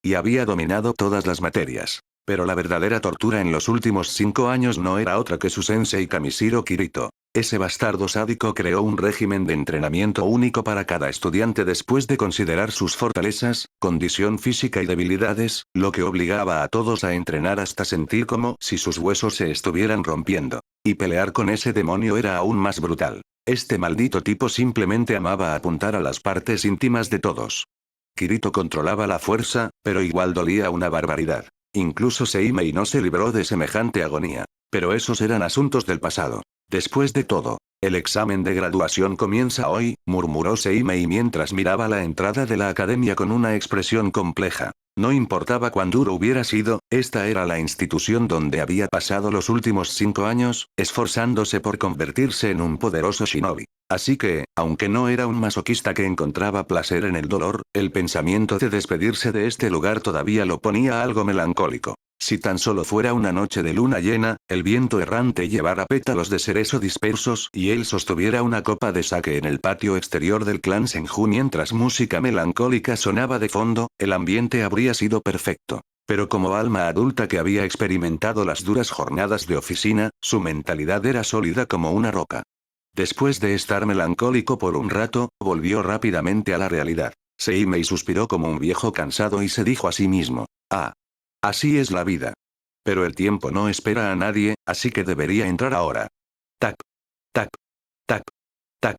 Y había dominado todas las materias. Pero la verdadera tortura en los últimos 5 años no era otra que su sensei Kamishiro Kirito. Ese bastardo sádico creó un régimen de entrenamiento único para cada estudiante después de considerar sus fortalezas, condición física y debilidades, lo que obligaba a todos a entrenar hasta sentir como si sus huesos se estuvieran rompiendo. Y pelear con ese demonio era aún más brutal. Este maldito tipo simplemente amaba apuntar a las partes íntimas de todos. Kirito controlaba la fuerza, pero igual dolía una barbaridad. Incluso Seimei no se libró de semejante agonía. Pero esos eran asuntos del pasado. Después de todo, el examen de graduación comienza hoy, murmuró Seimei mientras miraba la entrada de la academia con una expresión compleja. No importaba cuán duro hubiera sido, esta era la institución donde había pasado los últimos 5 años, esforzándose por convertirse en un poderoso shinobi. Así que, aunque no era un masoquista que encontraba placer en el dolor, el pensamiento de despedirse de este lugar todavía lo ponía algo melancólico. Si tan solo fuera una noche de luna llena, el viento errante llevara pétalos de cerezo dispersos y él sostuviera una copa de sake en el patio exterior del clan Senju mientras música melancólica sonaba de fondo, el ambiente habría sido perfecto. Pero como alma adulta que había experimentado las duras jornadas de oficina, su mentalidad era sólida como una roca. Después de estar melancólico por un rato, volvió rápidamente a la realidad. Seimei suspiró como un viejo cansado y se dijo a sí mismo: "Ah. Así es la vida. Pero el tiempo no espera a nadie, así que debería entrar ahora". Tac. Tac. Tac. Tac.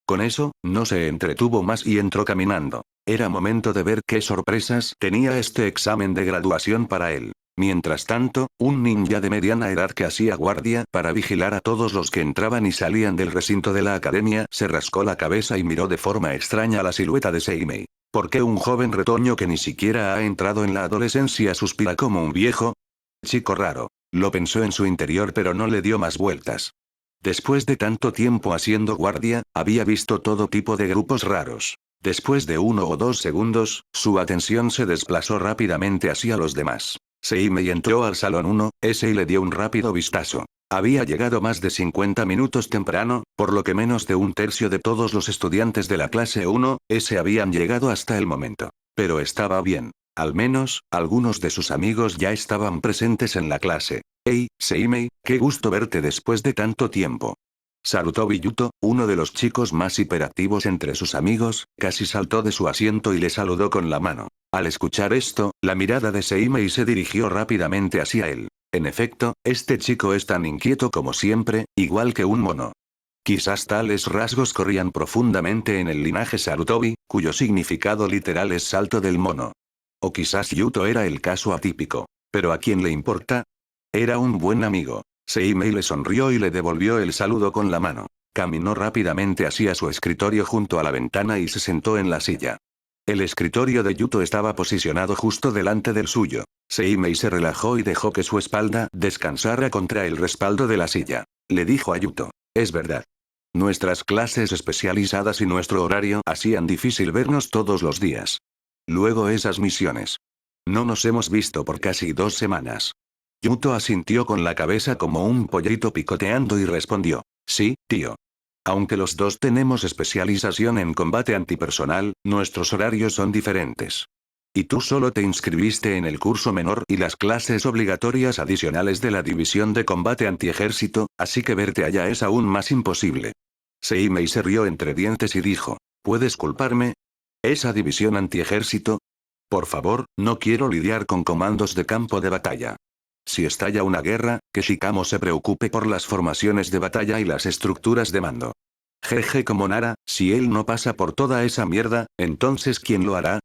Con eso, no se entretuvo más y entró caminando. Era momento de ver qué sorpresas tenía este examen de graduación para él. Mientras tanto, un ninja de mediana edad que hacía guardia para vigilar a todos los que entraban y salían del recinto de la academia se rascó la cabeza y miró de forma extraña la silueta de Seimei. ¿Por qué un joven retoño que ni siquiera ha entrado en la adolescencia suspira como un viejo? Chico raro. Lo pensó en su interior pero no le dio más vueltas. Después de tanto tiempo haciendo guardia, había visto todo tipo de grupos raros. Después de 1 o 2 segundos, su atención se desplazó rápidamente hacia los demás. Seimei entró al salón 1S y le dio un rápido vistazo. Había llegado más de 50 minutos temprano, por lo que menos de un tercio de todos los estudiantes de la clase 1S habían llegado hasta el momento. Pero estaba bien. Al menos, algunos de sus amigos ya estaban presentes en la clase. «Hey, Seimei, qué gusto verte después de tanto tiempo». Sarutobi Yuto, uno de los chicos más hiperactivos entre sus amigos, casi saltó de su asiento y le saludó con la mano. Al escuchar esto, la mirada de Seimei se dirigió rápidamente hacia él. En efecto, este chico es tan inquieto como siempre, igual que un mono. Quizás tales rasgos corrían profundamente en el linaje Sarutobi, cuyo significado literal es salto del mono. O quizás Yuto era el caso atípico. ¿Pero a quién le importa? Era un buen amigo. Seimei le sonrió y le devolvió el saludo con la mano. Caminó rápidamente hacia su escritorio junto a la ventana y se sentó en la silla. El escritorio de Yuto estaba posicionado justo delante del suyo. Seimei se relajó y dejó que su espalda descansara contra el respaldo de la silla. Le dijo a Yuto: «Es verdad. Nuestras clases especializadas y nuestro horario hacían difícil vernos todos los días. Luego esas misiones. No nos hemos visto por casi 2 semanas». Yuto asintió con la cabeza como un pollito picoteando y respondió: «Sí, tío. Aunque los dos tenemos especialización en combate antipersonal, nuestros horarios son diferentes. Y tú solo te inscribiste en el curso menor y las clases obligatorias adicionales de la división de combate antiejército, así que verte allá es aún más imposible». Seimei se rió entre dientes y dijo: «¿Puedes culparme? ¿Esa división antiejército? Por favor, no quiero lidiar con comandos de campo de batalla. Si estalla una guerra, que Shikamo se preocupe por las formaciones de batalla y las estructuras de mando. Jeje como Nara, si él no pasa por toda esa mierda, entonces ¿quién lo hará?».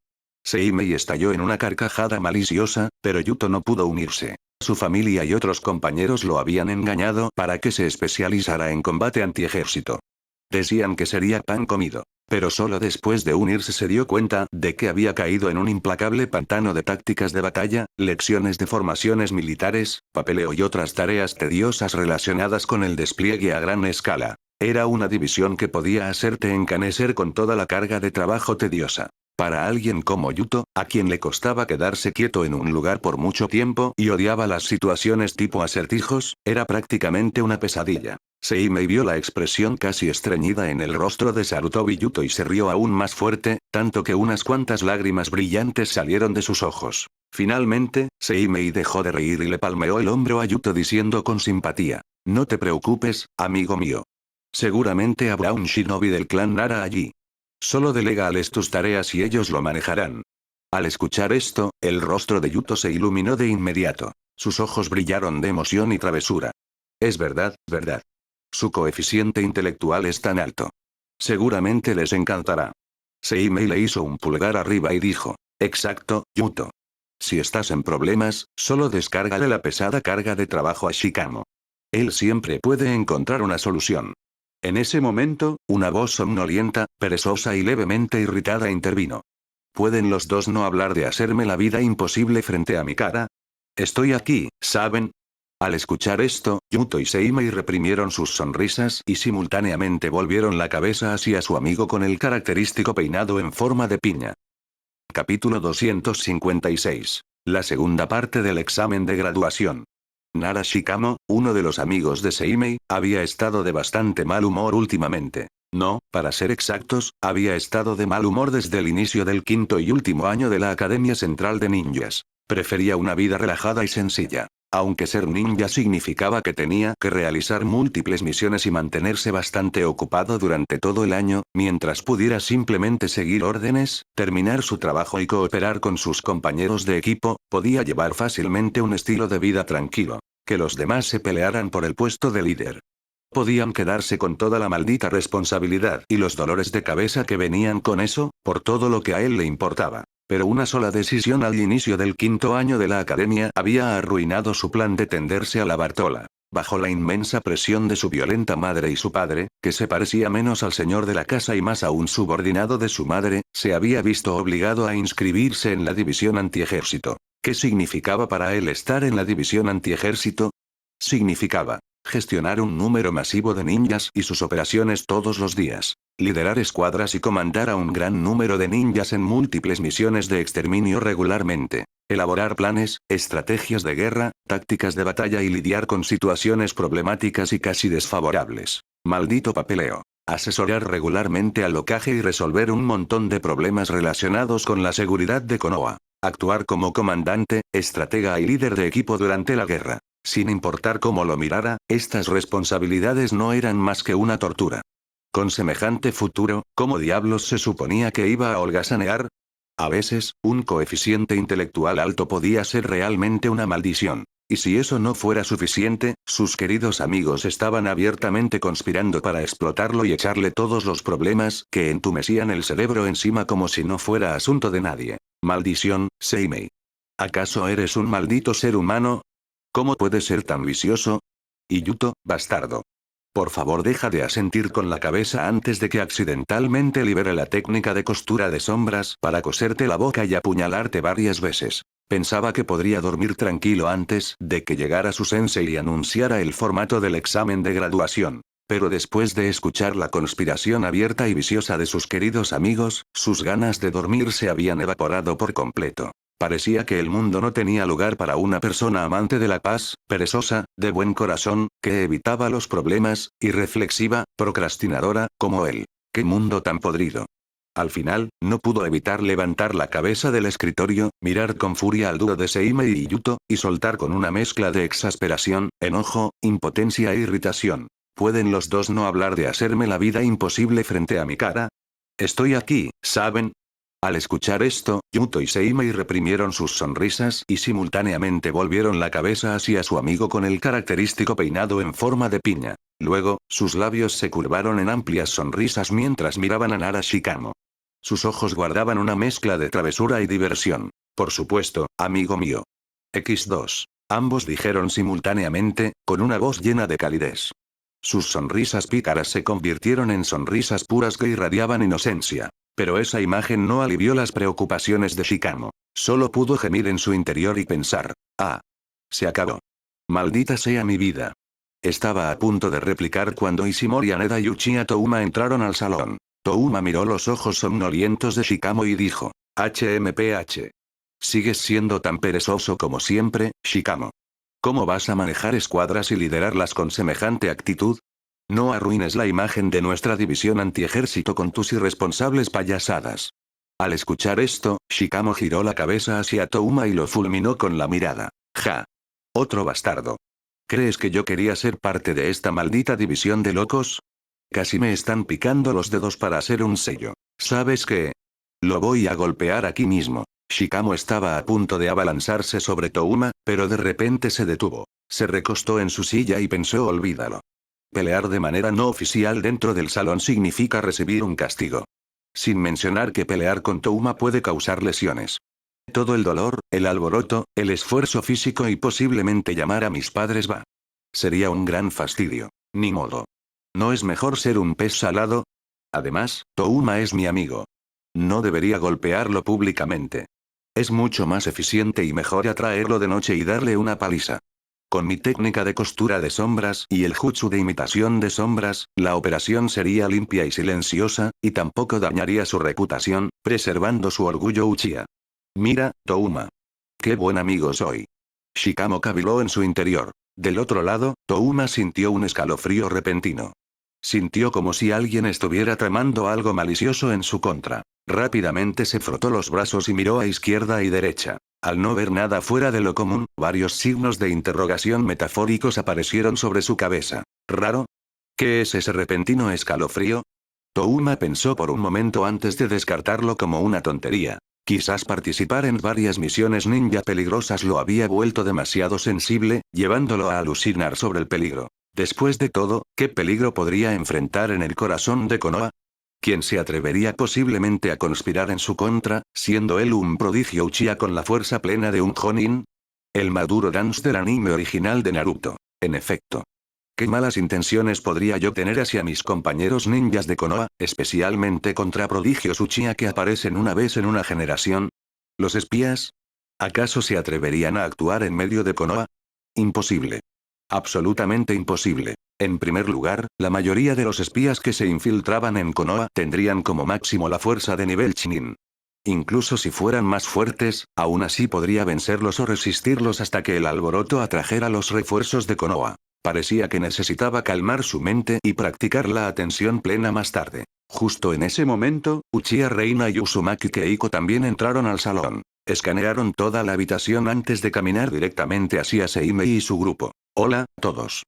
Seimei estalló en una carcajada maliciosa, pero Yuto no pudo unirse. Su familia y otros compañeros lo habían engañado para que se especializara en combate antiejército. Decían que sería pan comido. Pero solo después de unirse se dio cuenta de que había caído en un implacable pantano de tácticas de batalla, lecciones de formaciones militares, papeleo y otras tareas tediosas relacionadas con el despliegue a gran escala. Era una división que podía hacerte encanecer con toda la carga de trabajo tediosa. Para alguien como Yuto, a quien le costaba quedarse quieto en un lugar por mucho tiempo y odiaba las situaciones tipo acertijos, era prácticamente una pesadilla. Seimei vio la expresión casi estreñida en el rostro de Sarutobi Yuto y se rió aún más fuerte, tanto que unas cuantas lágrimas brillantes salieron de sus ojos. Finalmente, Seimei dejó de reír y le palmeó el hombro a Yuto diciendo con simpatía: «No te preocupes, amigo mío. Seguramente habrá un shinobi del clan Nara allí. Solo delégales tus tareas y ellos lo manejarán». Al escuchar esto, el rostro de Yuto se iluminó de inmediato. Sus ojos brillaron de emoción y travesura. Es verdad, verdad. Su coeficiente intelectual es tan alto. Seguramente les encantará. Seimei le hizo un pulgar arriba y dijo: «Exacto, Yuto. Si estás en problemas, solo descárgale la pesada carga de trabajo a Shikamo. Él siempre puede encontrar una solución». En ese momento, una voz somnolienta, perezosa y levemente irritada intervino. ¿Pueden los dos no hablar de hacerme la vida imposible frente a mi cara? Estoy aquí, ¿saben? Al escuchar esto, Yuto y Seimei reprimieron sus sonrisas y simultáneamente volvieron la cabeza hacia su amigo con el característico peinado en forma de piña. Capítulo 256. La segunda parte del examen de graduación. Nara Shikamo, uno de los amigos de Seimei, había estado de bastante mal humor últimamente. No, para ser exactos, había estado de mal humor desde el inicio del quinto y último año de la Academia Central de Ninjas. Prefería una vida relajada y sencilla. Aunque ser ninja significaba que tenía que realizar múltiples misiones y mantenerse bastante ocupado durante todo el año, mientras pudiera simplemente seguir órdenes, terminar su trabajo y cooperar con sus compañeros de equipo, podía llevar fácilmente un estilo de vida tranquilo. Que los demás se pelearan por el puesto de líder. Podían quedarse con toda la maldita responsabilidad y los dolores de cabeza que venían con eso, por todo lo que a él le importaba. Pero una sola decisión al inicio del quinto año de la academia había arruinado su plan de tenderse a la Bartola. Bajo la inmensa presión de su violenta madre y su padre, que se parecía menos al señor de la casa y más a un subordinado de su madre, se había visto obligado a inscribirse en la división antiejército. ¿Qué significaba para él estar en la división antiejército? Significaba gestionar un número masivo de ninjas y sus operaciones todos los días, liderar escuadras y comandar a un gran número de ninjas en múltiples misiones de exterminio regularmente. Elaborar planes, estrategias de guerra, tácticas de batalla y lidiar con situaciones problemáticas y casi desfavorables. Maldito papeleo. Asesorar regularmente al Hokage y resolver un montón de problemas relacionados con la seguridad de Konoha. Actuar como comandante, estratega y líder de equipo durante la guerra. Sin importar cómo lo mirara, estas responsabilidades no eran más que una tortura. Con semejante futuro, ¿cómo diablos se suponía que iba a holgazanear? A veces, un coeficiente intelectual alto podía ser realmente una maldición. Y si eso no fuera suficiente, sus queridos amigos estaban abiertamente conspirando para explotarlo y echarle todos los problemas que entumecían el cerebro encima como si no fuera asunto de nadie. Maldición, Seimei. ¿Acaso eres un maldito ser humano? ¿Cómo puedes ser tan vicioso? Y Yuto, bastardo. Por favor, deja de asentir con la cabeza antes de que accidentalmente libere la técnica de costura de sombras para coserte la boca y apuñalarte varias veces. Pensaba que podría dormir tranquilo antes de que llegara su sensei y anunciara el formato del examen de graduación. Pero después de escuchar la conspiración abierta y viciosa de sus queridos amigos, sus ganas de dormir se habían evaporado por completo. Parecía que el mundo no tenía lugar para una persona amante de la paz, perezosa, de buen corazón, que evitaba los problemas, y reflexiva, procrastinadora, como él. ¡Qué mundo tan podrido! Al final, no pudo evitar levantar la cabeza del escritorio, mirar con furia al dúo de Seimei y Yuto, y soltar con una mezcla de exasperación, enojo, impotencia e irritación. ¿Pueden los dos no hablar de hacerme la vida imposible frente a mi cara? Estoy aquí, ¿saben? Al escuchar esto, Yuto y Seimei reprimieron sus sonrisas y simultáneamente volvieron la cabeza hacia su amigo con el característico peinado en forma de piña. Luego, sus labios se curvaron en amplias sonrisas mientras miraban a Nara Shikamo. Sus ojos guardaban una mezcla de travesura y diversión. Por supuesto, amigo mío. X2. Ambos dijeron simultáneamente, con una voz llena de calidez. Sus sonrisas pícaras se convirtieron en sonrisas puras que irradiaban inocencia. Pero esa imagen no alivió las preocupaciones de Shikamo. Solo pudo gemir en su interior y pensar. Ah. Se acabó. Maldita sea mi vida. Estaba a punto de replicar cuando Ishimori Haneda y Uchiha Touma entraron al salón. Touma miró los ojos somnolientos de Shikamo y dijo. HMPH. Sigues siendo tan perezoso como siempre, Shikamo. ¿Cómo vas a manejar escuadras y liderarlas con semejante actitud? No arruines la imagen de nuestra división antiejército con tus irresponsables payasadas. Al escuchar esto, Shikamo giró la cabeza hacia Touma y lo fulminó con la mirada. Ja. Otro bastardo. ¿Crees que yo quería ser parte de esta maldita división de locos? Casi me están picando los dedos para hacer un sello. ¿Sabes qué? Lo voy a golpear aquí mismo. Shikamo estaba a punto de abalanzarse sobre Touma, pero de repente se detuvo. Se recostó en su silla y pensó olvídalo. Pelear de manera no oficial dentro del salón significa recibir un castigo. Sin mencionar que pelear con Touma puede causar lesiones. Todo el dolor, el alboroto, el esfuerzo físico y posiblemente llamar a mis padres va. Sería un gran fastidio. Ni modo. ¿No es mejor ser un pez salado? Además, Touma es mi amigo. No debería golpearlo públicamente. Es mucho más eficiente y mejor atraerlo de noche y darle una paliza. Con mi técnica de costura de sombras y el jutsu de imitación de sombras, la operación sería limpia y silenciosa, y tampoco dañaría su reputación, preservando su orgullo Uchiha. Mira, Touma. Qué buen amigo soy. Shikamo caviló en su interior. Del otro lado, Touma sintió un escalofrío repentino. Sintió como si alguien estuviera tramando algo malicioso en su contra. Rápidamente se frotó los brazos y miró a izquierda y derecha. Al no ver nada fuera de lo común, varios signos de interrogación metafóricos aparecieron sobre su cabeza. ¿Raro? ¿Qué es ese repentino escalofrío? Touma pensó por un momento antes de descartarlo como una tontería. Quizás participar en varias misiones ninja peligrosas lo había vuelto demasiado sensible, llevándolo a alucinar sobre el peligro. Después de todo, ¿qué peligro podría enfrentar en el corazón de Konoha? ¿Quién se atrevería posiblemente a conspirar en su contra, siendo él un prodigio Uchiha con la fuerza plena de un Jonin? El Maduro Dance del anime original de Naruto. En efecto. ¿Qué malas intenciones podría yo tener hacia mis compañeros ninjas de Konoha, especialmente contra prodigios Uchiha que aparecen una vez en una generación? ¿Los espías? ¿Acaso se atreverían a actuar en medio de Konoha? Imposible. Absolutamente imposible. En primer lugar, la mayoría de los espías que se infiltraban en Konoha tendrían como máximo la fuerza de nivel Chunin. Incluso si fueran más fuertes, aún así podría vencerlos o resistirlos hasta que el alboroto atrajera los refuerzos de Konoha. Parecía que necesitaba calmar su mente y practicar la atención plena más tarde. Justo en ese momento, Uchiha Reina y Uzumaki Keiko también entraron al salón. Escanearon toda la habitación antes de caminar directamente hacia Seimei y su grupo. Hola, todos.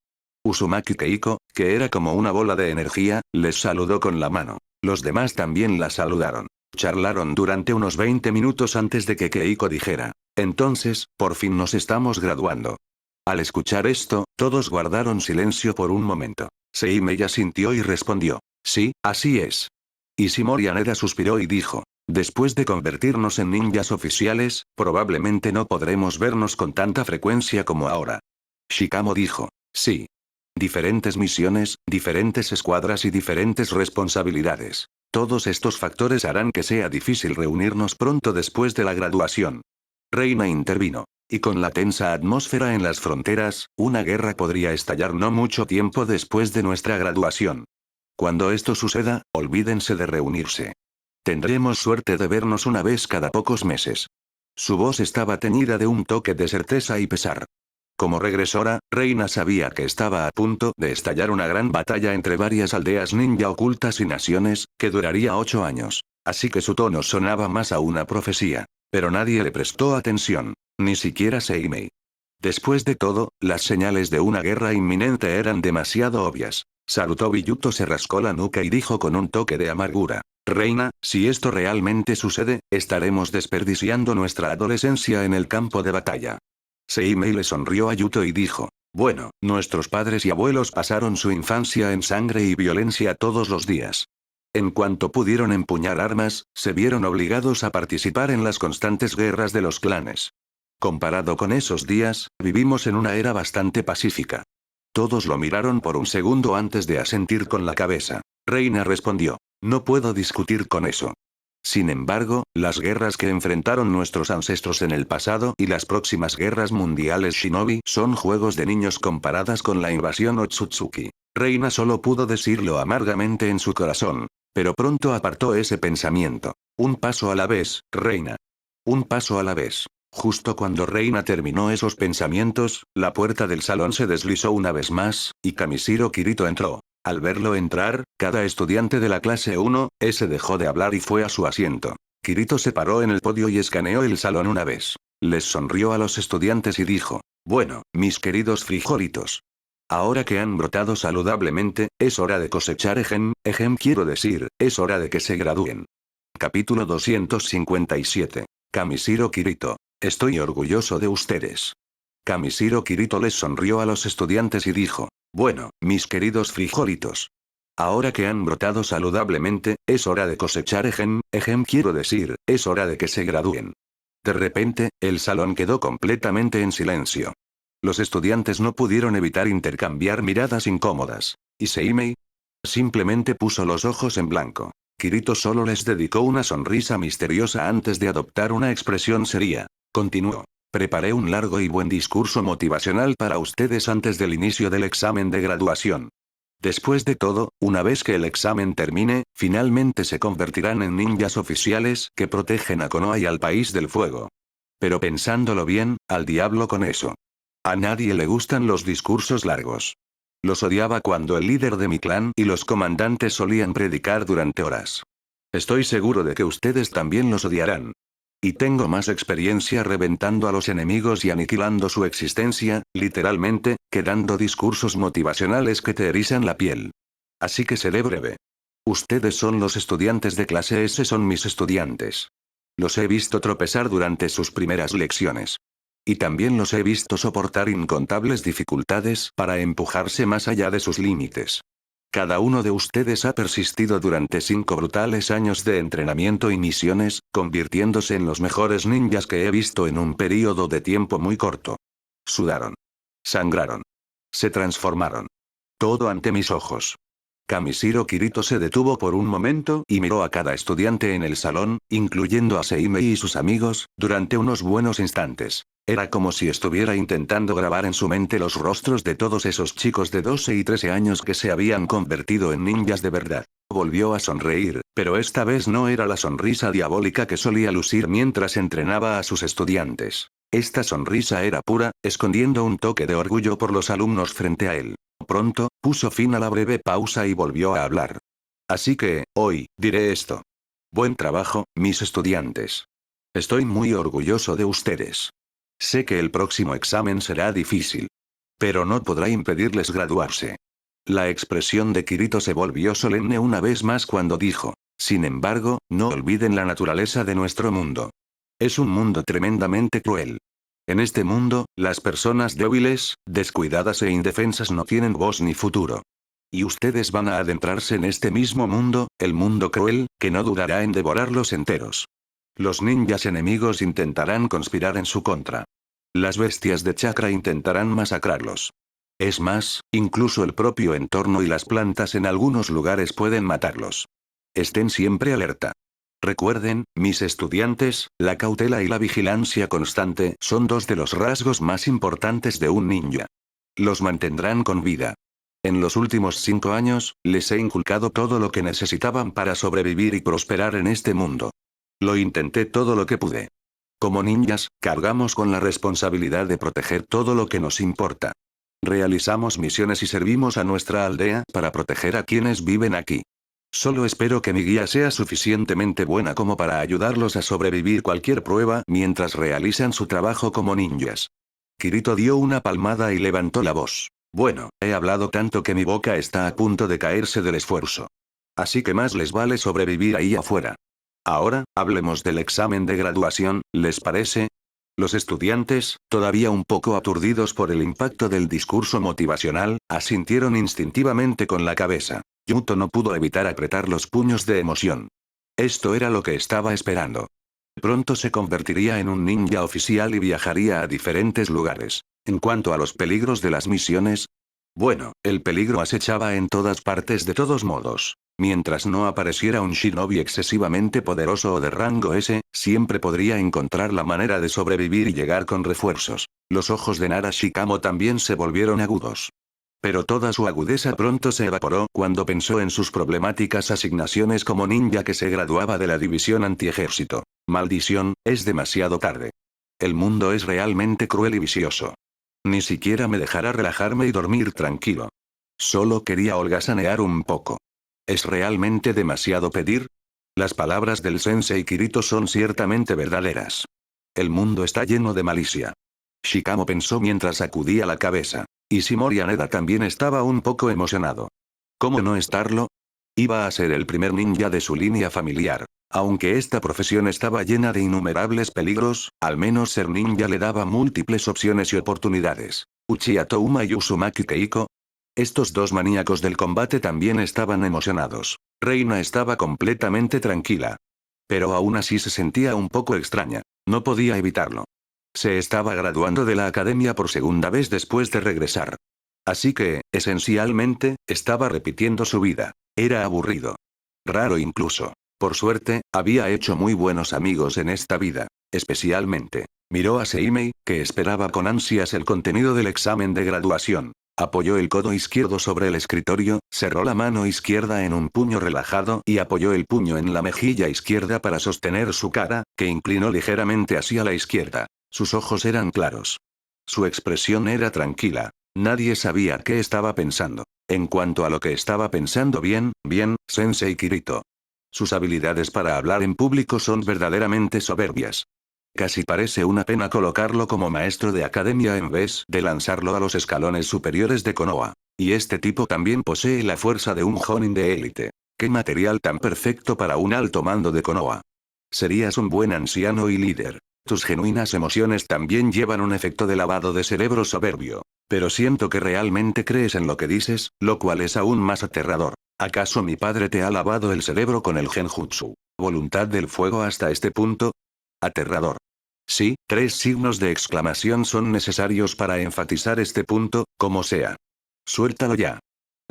Uzumaki Keiko, que era como una bola de energía, les saludó con la mano. Los demás también la saludaron. Charlaron durante unos 20 minutos antes de que Keiko dijera. Entonces, por fin nos estamos graduando. Al escuchar esto, todos guardaron silencio por un momento. Seimei asintió y respondió. Sí, así es. Ishimori Haneda suspiró y dijo. Después de convertirnos en ninjas oficiales, probablemente no podremos vernos con tanta frecuencia como ahora. Shikamo dijo. Sí. Diferentes misiones, diferentes escuadras y diferentes responsabilidades. Todos estos factores harán que sea difícil reunirnos pronto después de la graduación. Reina intervino. Y con la tensa atmósfera en las fronteras, una guerra podría estallar no mucho tiempo después de nuestra graduación. Cuando esto suceda, olvídense de reunirse. Tendremos suerte de vernos una vez cada pocos meses. Su voz estaba teñida de un toque de certeza y pesar. Como regresora, Reina sabía que estaba a punto de estallar una gran batalla entre varias aldeas ninja ocultas y naciones, que duraría 8 años. Así que su tono sonaba más a una profecía. Pero nadie le prestó atención. Ni siquiera Seimei. Después de todo, las señales de una guerra inminente eran demasiado obvias. Sarutobi Yuto se rascó la nuca y dijo con un toque de amargura. Reina, si esto realmente sucede, estaremos desperdiciando nuestra adolescencia en el campo de batalla. Seimei le sonrió a Yuto y dijo. Bueno, nuestros padres y abuelos pasaron su infancia en sangre y violencia todos los días. En cuanto pudieron empuñar armas, se vieron obligados a participar en las constantes guerras de los clanes. Comparado con esos días, vivimos en una era bastante pacífica. Todos lo miraron por un segundo antes de asentir con la cabeza. Reina respondió. No puedo discutir con eso. Sin embargo, las guerras que enfrentaron nuestros ancestros en el pasado y las próximas guerras mundiales Shinobi son juegos de niños comparadas con la invasión Otsutsuki. Reina solo pudo decirlo amargamente en su corazón. Pero pronto apartó ese pensamiento. Un paso a la vez, Reina. Un paso a la vez. Justo cuando Reina terminó esos pensamientos, la puerta del salón se deslizó una vez más, y Kamishiro Kirito entró. Al verlo entrar, cada estudiante de la clase 1S dejó de hablar y fue a su asiento. Kirito se paró en el podio y escaneó el salón una vez. Les sonrió a los estudiantes y dijo. Bueno, mis queridos frijolitos. Ahora que han brotado saludablemente, es hora de cosechar quiero decir, es hora de que se gradúen. Capítulo 257. Kamishiro Kirito. Estoy orgulloso de ustedes. Kamishiro Kirito les sonrió a los estudiantes y dijo. Bueno, mis queridos frijolitos. Ahora que han brotado saludablemente, es hora de cosechar quiero decir, es hora de que se gradúen. De repente, el salón quedó completamente en silencio. Los estudiantes no pudieron evitar intercambiar miradas incómodas. ¿Y Seimei? Simplemente puso los ojos en blanco. Kirito solo les dedicó una sonrisa misteriosa antes de adoptar una expresión seria. Continuó. Preparé un largo y buen discurso motivacional para ustedes antes del inicio del examen de graduación. Después de todo, una vez que el examen termine, finalmente se convertirán en ninjas oficiales que protegen a Konoha y al país del fuego. Pero pensándolo bien, al diablo con eso. A nadie le gustan los discursos largos. Los odiaba cuando el líder de mi clan y los comandantes solían predicar durante horas. Estoy seguro de que ustedes también los odiarán. Y tengo más experiencia reventando a los enemigos y aniquilando su existencia, literalmente, que dando discursos motivacionales que te erizan la piel. Así que seré breve. Ustedes son los estudiantes de clase S, son mis estudiantes. Los he visto tropezar durante sus primeras lecciones. Y también los he visto soportar incontables dificultades para empujarse más allá de sus límites. Cada uno de ustedes ha persistido durante 5 brutales años de entrenamiento y misiones, convirtiéndose en los mejores ninjas que he visto en un período de tiempo muy corto. Sudaron. Sangraron. Se transformaron. Todo ante mis ojos. Kamishiro Kirito se detuvo por un momento y miró a cada estudiante en el salón, incluyendo a Seimei y sus amigos, durante unos buenos instantes. Era como si estuviera intentando grabar en su mente los rostros de todos esos chicos de 12 y 13 años que se habían convertido en ninjas de verdad. volvió a sonreír, pero esta vez no era la sonrisa diabólica que solía lucir mientras entrenaba a sus estudiantes. Esta sonrisa era pura, escondiendo un toque de orgullo por los alumnos frente a él. Pronto, puso fin a la breve pausa y volvió a hablar. Así que, hoy, diré esto. Buen trabajo, mis estudiantes. Estoy muy orgulloso de ustedes. Sé que el próximo examen será difícil. Pero no podrá impedirles graduarse. La expresión de Kirito se volvió solemne una vez más cuando dijo, sin embargo, no olviden la naturaleza de nuestro mundo. Es un mundo tremendamente cruel. En este mundo, las personas débiles, descuidadas e indefensas no tienen voz ni futuro. Y ustedes van a adentrarse en este mismo mundo, el mundo cruel, que no dudará en devorarlos enteros. Los ninjas enemigos intentarán conspirar en su contra. Las bestias de chakra intentarán masacrarlos. Es más, incluso el propio entorno y las plantas en algunos lugares pueden matarlos. Estén siempre alerta. Recuerden, mis estudiantes, la cautela y la vigilancia constante son dos de los rasgos más importantes de un ninja. Los mantendrán con vida. En los últimos 5 años, les he inculcado todo lo que necesitaban para sobrevivir y prosperar en este mundo. Lo intenté todo lo que pude. Como ninjas, cargamos con la responsabilidad de proteger todo lo que nos importa. Realizamos misiones y servimos a nuestra aldea para proteger a quienes viven aquí. Solo espero que mi guía sea suficientemente buena como para ayudarlos a sobrevivir cualquier prueba mientras realizan su trabajo como ninjas. Kirito dio una palmada y levantó la voz. Bueno, he hablado tanto que mi boca está a punto de caerse del esfuerzo. Así que más les vale sobrevivir ahí afuera. Ahora, hablemos del examen de graduación, ¿les parece? Los estudiantes, todavía un poco aturdidos por el impacto del discurso motivacional, asintieron instintivamente con la cabeza. Yuto no pudo evitar apretar los puños de emoción. Esto era lo que estaba esperando. Pronto se convertiría en un ninja oficial y viajaría a diferentes lugares. En cuanto a los peligros de las misiones, bueno, el peligro acechaba en todas partes de todos modos. Mientras no apareciera un shinobi excesivamente poderoso o de rango S, siempre podría encontrar la manera de sobrevivir y llegar con refuerzos. Los ojos de Nara Shikamo también se volvieron agudos. Pero toda su agudeza pronto se evaporó cuando pensó en sus problemáticas asignaciones como ninja que se graduaba de la división antiejército. Maldición, es demasiado tarde. El mundo es realmente cruel y vicioso. Ni siquiera me dejará relajarme y dormir tranquilo. Solo quería holgazanear un poco. ¿Es realmente demasiado pedir? Las palabras del sensei Kirito son ciertamente verdaderas. El mundo está lleno de malicia. Shikamo pensó mientras sacudía la cabeza. Ishimori Haneda también estaba un poco emocionado. ¿Cómo no estarlo? Iba a ser el primer ninja de su línea familiar. Aunque esta profesión estaba llena de innumerables peligros, al menos ser ninja le daba múltiples opciones y oportunidades. Uchiha Touma y Uzumaki Keiko. Estos dos maníacos del combate también estaban emocionados. Reina estaba completamente tranquila. Pero aún así se sentía un poco extraña. No podía evitarlo. Se estaba graduando de la academia por segunda vez después de regresar. Así que, esencialmente, estaba repitiendo su vida. Era aburrido. Raro incluso. Por suerte, había hecho muy buenos amigos en esta vida. Especialmente, miró a Seimei, que esperaba con ansias el contenido del examen de graduación. Apoyó el codo izquierdo sobre el escritorio, cerró la mano izquierda en un puño relajado y apoyó el puño en la mejilla izquierda para sostener su cara, que inclinó ligeramente hacia la izquierda. Sus ojos eran claros. Su expresión era tranquila. Nadie sabía qué estaba pensando. En cuanto a lo que estaba pensando bien, Sensei Kirito. Sus habilidades para hablar en público son verdaderamente soberbias. Casi parece una pena colocarlo como maestro de academia en vez de lanzarlo a los escalones superiores de Konoha. Y este tipo también posee la fuerza de un Jonin de élite. ¡Qué material tan perfecto para un alto mando de Konoha! Serías un buen anciano y líder. Tus genuinas emociones también llevan un efecto de lavado de cerebro soberbio. Pero siento que realmente crees en lo que dices, lo cual es aún más aterrador. ¿Acaso mi padre te ha lavado el cerebro con el genjutsu? ¿Voluntad del fuego hasta este punto? Aterrador. Sí, 3 signos de exclamación son necesarios para enfatizar este punto, como sea. Suéltalo ya.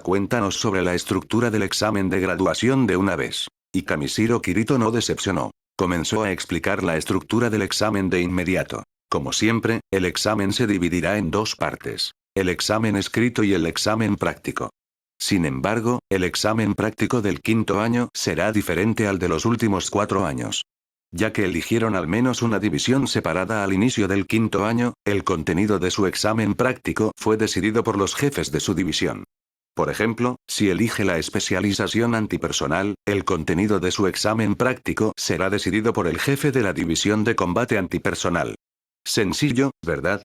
Cuéntanos sobre la estructura del examen de graduación de una vez. Y Kamishiro Kirito no decepcionó. Comenzó a explicar la estructura del examen de inmediato. Como siempre, el examen se dividirá en 2 partes. El examen escrito y el examen práctico. Sin embargo, el examen práctico del quinto año será diferente al de los últimos 4 años. Ya que eligieron al menos una división separada al inicio del quinto año, el contenido de su examen práctico fue decidido por los jefes de su división. Por ejemplo, si elige la especialización antipersonal, el contenido de su examen práctico será decidido por el jefe de la división de combate antipersonal. Sencillo, ¿verdad?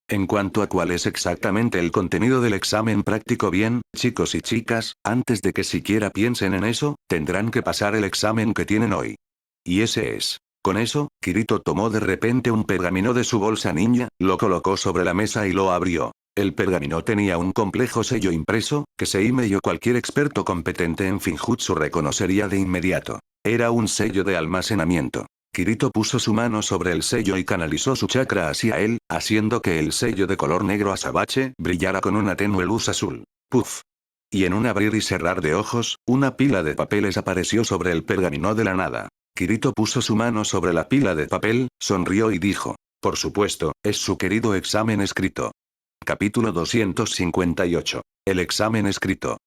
En cuanto a cuál es exactamente el contenido del examen práctico, bien, chicos y chicas, antes de que siquiera piensen en eso, tendrán que pasar el examen que tienen hoy. Y ese es. Con eso, Kirito tomó de repente un pergamino de su bolsa ninja, lo colocó sobre la mesa y lo abrió. El pergamino tenía un complejo sello impreso, que Seimei o cualquier experto competente en Finjutsu reconocería de inmediato. Era un sello de almacenamiento. Kirito puso su mano sobre el sello y canalizó su chakra hacia él, haciendo que el sello de color negro azabache brillara con una tenue luz azul. ¡Puf! Y en un abrir y cerrar de ojos, una pila de papeles apareció sobre el pergamino de la nada. Kirito puso su mano sobre la pila de papel, sonrió y dijo: por supuesto, es su querido examen escrito. Capítulo 258. El examen escrito.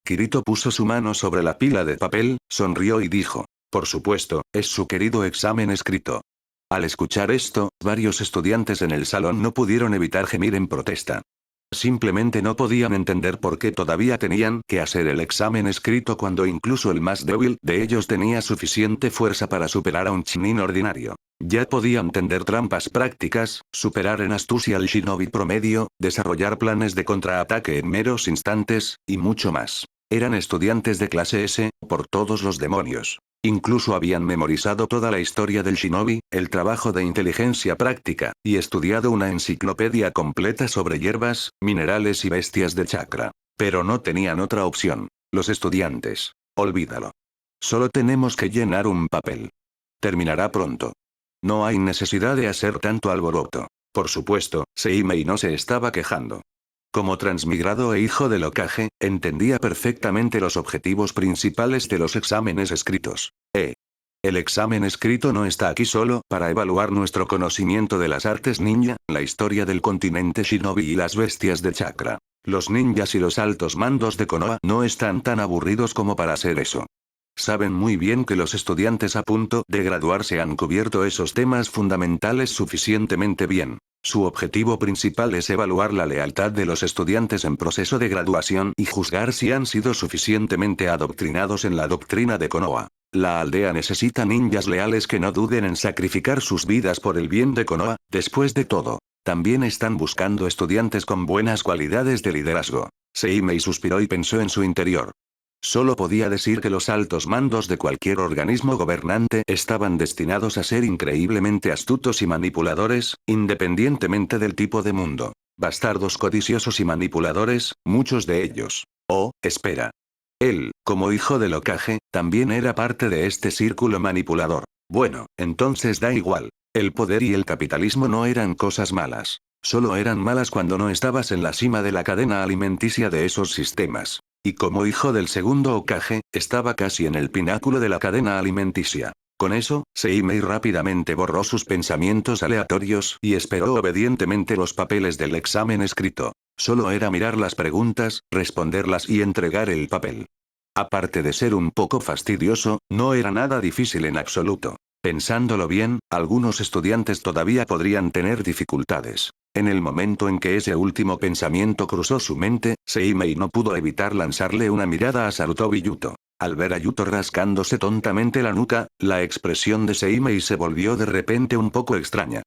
Kirito puso su mano sobre la pila de papel, sonrió y dijo: por supuesto, es su querido examen escrito. Al escuchar esto, varios estudiantes en el salón no pudieron evitar gemir en protesta. Simplemente no podían entender por qué todavía tenían que hacer el examen escrito cuando incluso el más débil de ellos tenía suficiente fuerza para superar a un Chunin ordinario. Ya podían tender trampas prácticas, superar en astucia al shinobi promedio, desarrollar planes de contraataque en meros instantes, y mucho más. Eran estudiantes de clase S, por todos los demonios. Incluso habían memorizado toda la historia del shinobi, el trabajo de inteligencia práctica, y estudiado una enciclopedia completa sobre hierbas, minerales y bestias de chakra. Pero no tenían otra opción. Los estudiantes. Olvídalo. Solo tenemos que llenar un papel. Terminará pronto. No hay necesidad de hacer tanto alboroto. Por supuesto, Seimei no se estaba quejando. Como transmigrado e hijo del Hokage, entendía perfectamente los objetivos principales de los exámenes escritos. El examen escrito no está aquí solo para evaluar nuestro conocimiento de las artes ninja, la historia del continente shinobi y las bestias de chakra. Los ninjas y los altos mandos de Konoha no están tan aburridos como para hacer eso. Saben muy bien que los estudiantes a punto de graduarse han cubierto esos temas fundamentales suficientemente bien. Su objetivo principal es evaluar la lealtad de los estudiantes en proceso de graduación y juzgar si han sido suficientemente adoctrinados en la doctrina de Konoha. La aldea necesita ninjas leales que no duden en sacrificar sus vidas por el bien de Konoha. Después de todo, también están buscando estudiantes con buenas cualidades de liderazgo. Seimei suspiró y pensó en su interior. Solo podía decir que los altos mandos de cualquier organismo gobernante estaban destinados a ser increíblemente astutos y manipuladores, independientemente del tipo de mundo. Bastardos codiciosos y manipuladores, muchos de ellos. Oh, espera. Él, como hijo del Hokage, también era parte de este círculo manipulador. Bueno, entonces da igual. El poder y el capitalismo no eran cosas malas. Solo eran malas cuando no estabas en la cima de la cadena alimenticia de esos sistemas. Y como hijo del segundo Hokage, estaba casi en el pináculo de la cadena alimenticia. Con eso, Seimei rápidamente borró sus pensamientos aleatorios y esperó obedientemente los papeles del examen escrito. Solo era mirar las preguntas, responderlas y entregar el papel. Aparte de ser un poco fastidioso, no era nada difícil en absoluto. Pensándolo bien, algunos estudiantes todavía podrían tener dificultades. En el momento en que ese último pensamiento cruzó su mente, Seimei no pudo evitar lanzarle una mirada a Sarutobi Yuto. Al ver a Yuto rascándose tontamente la nuca, la expresión de Seimei se volvió de repente un poco extraña.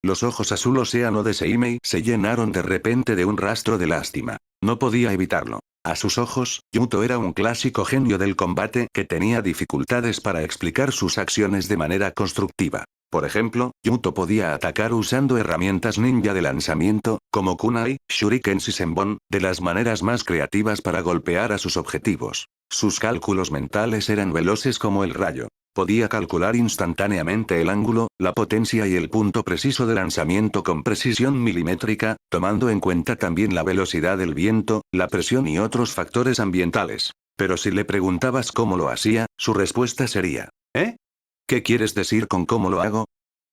Los ojos azul océano de Seimei se llenaron de repente de un rastro de lástima. No podía evitarlo. A sus ojos, Yuto era un clásico genio del combate que tenía dificultades para explicar sus acciones de manera constructiva. Por ejemplo, Yuto podía atacar usando herramientas ninja de lanzamiento, como kunai, shurikens y senbon, de las maneras más creativas para golpear a sus objetivos. Sus cálculos mentales eran veloces como el rayo. Podía calcular instantáneamente el ángulo, la potencia y el punto preciso de lanzamiento con precisión milimétrica, tomando en cuenta también la velocidad del viento, la presión y otros factores ambientales. Pero si le preguntabas cómo lo hacía, su respuesta sería: ¿Qué quieres decir con cómo lo hago?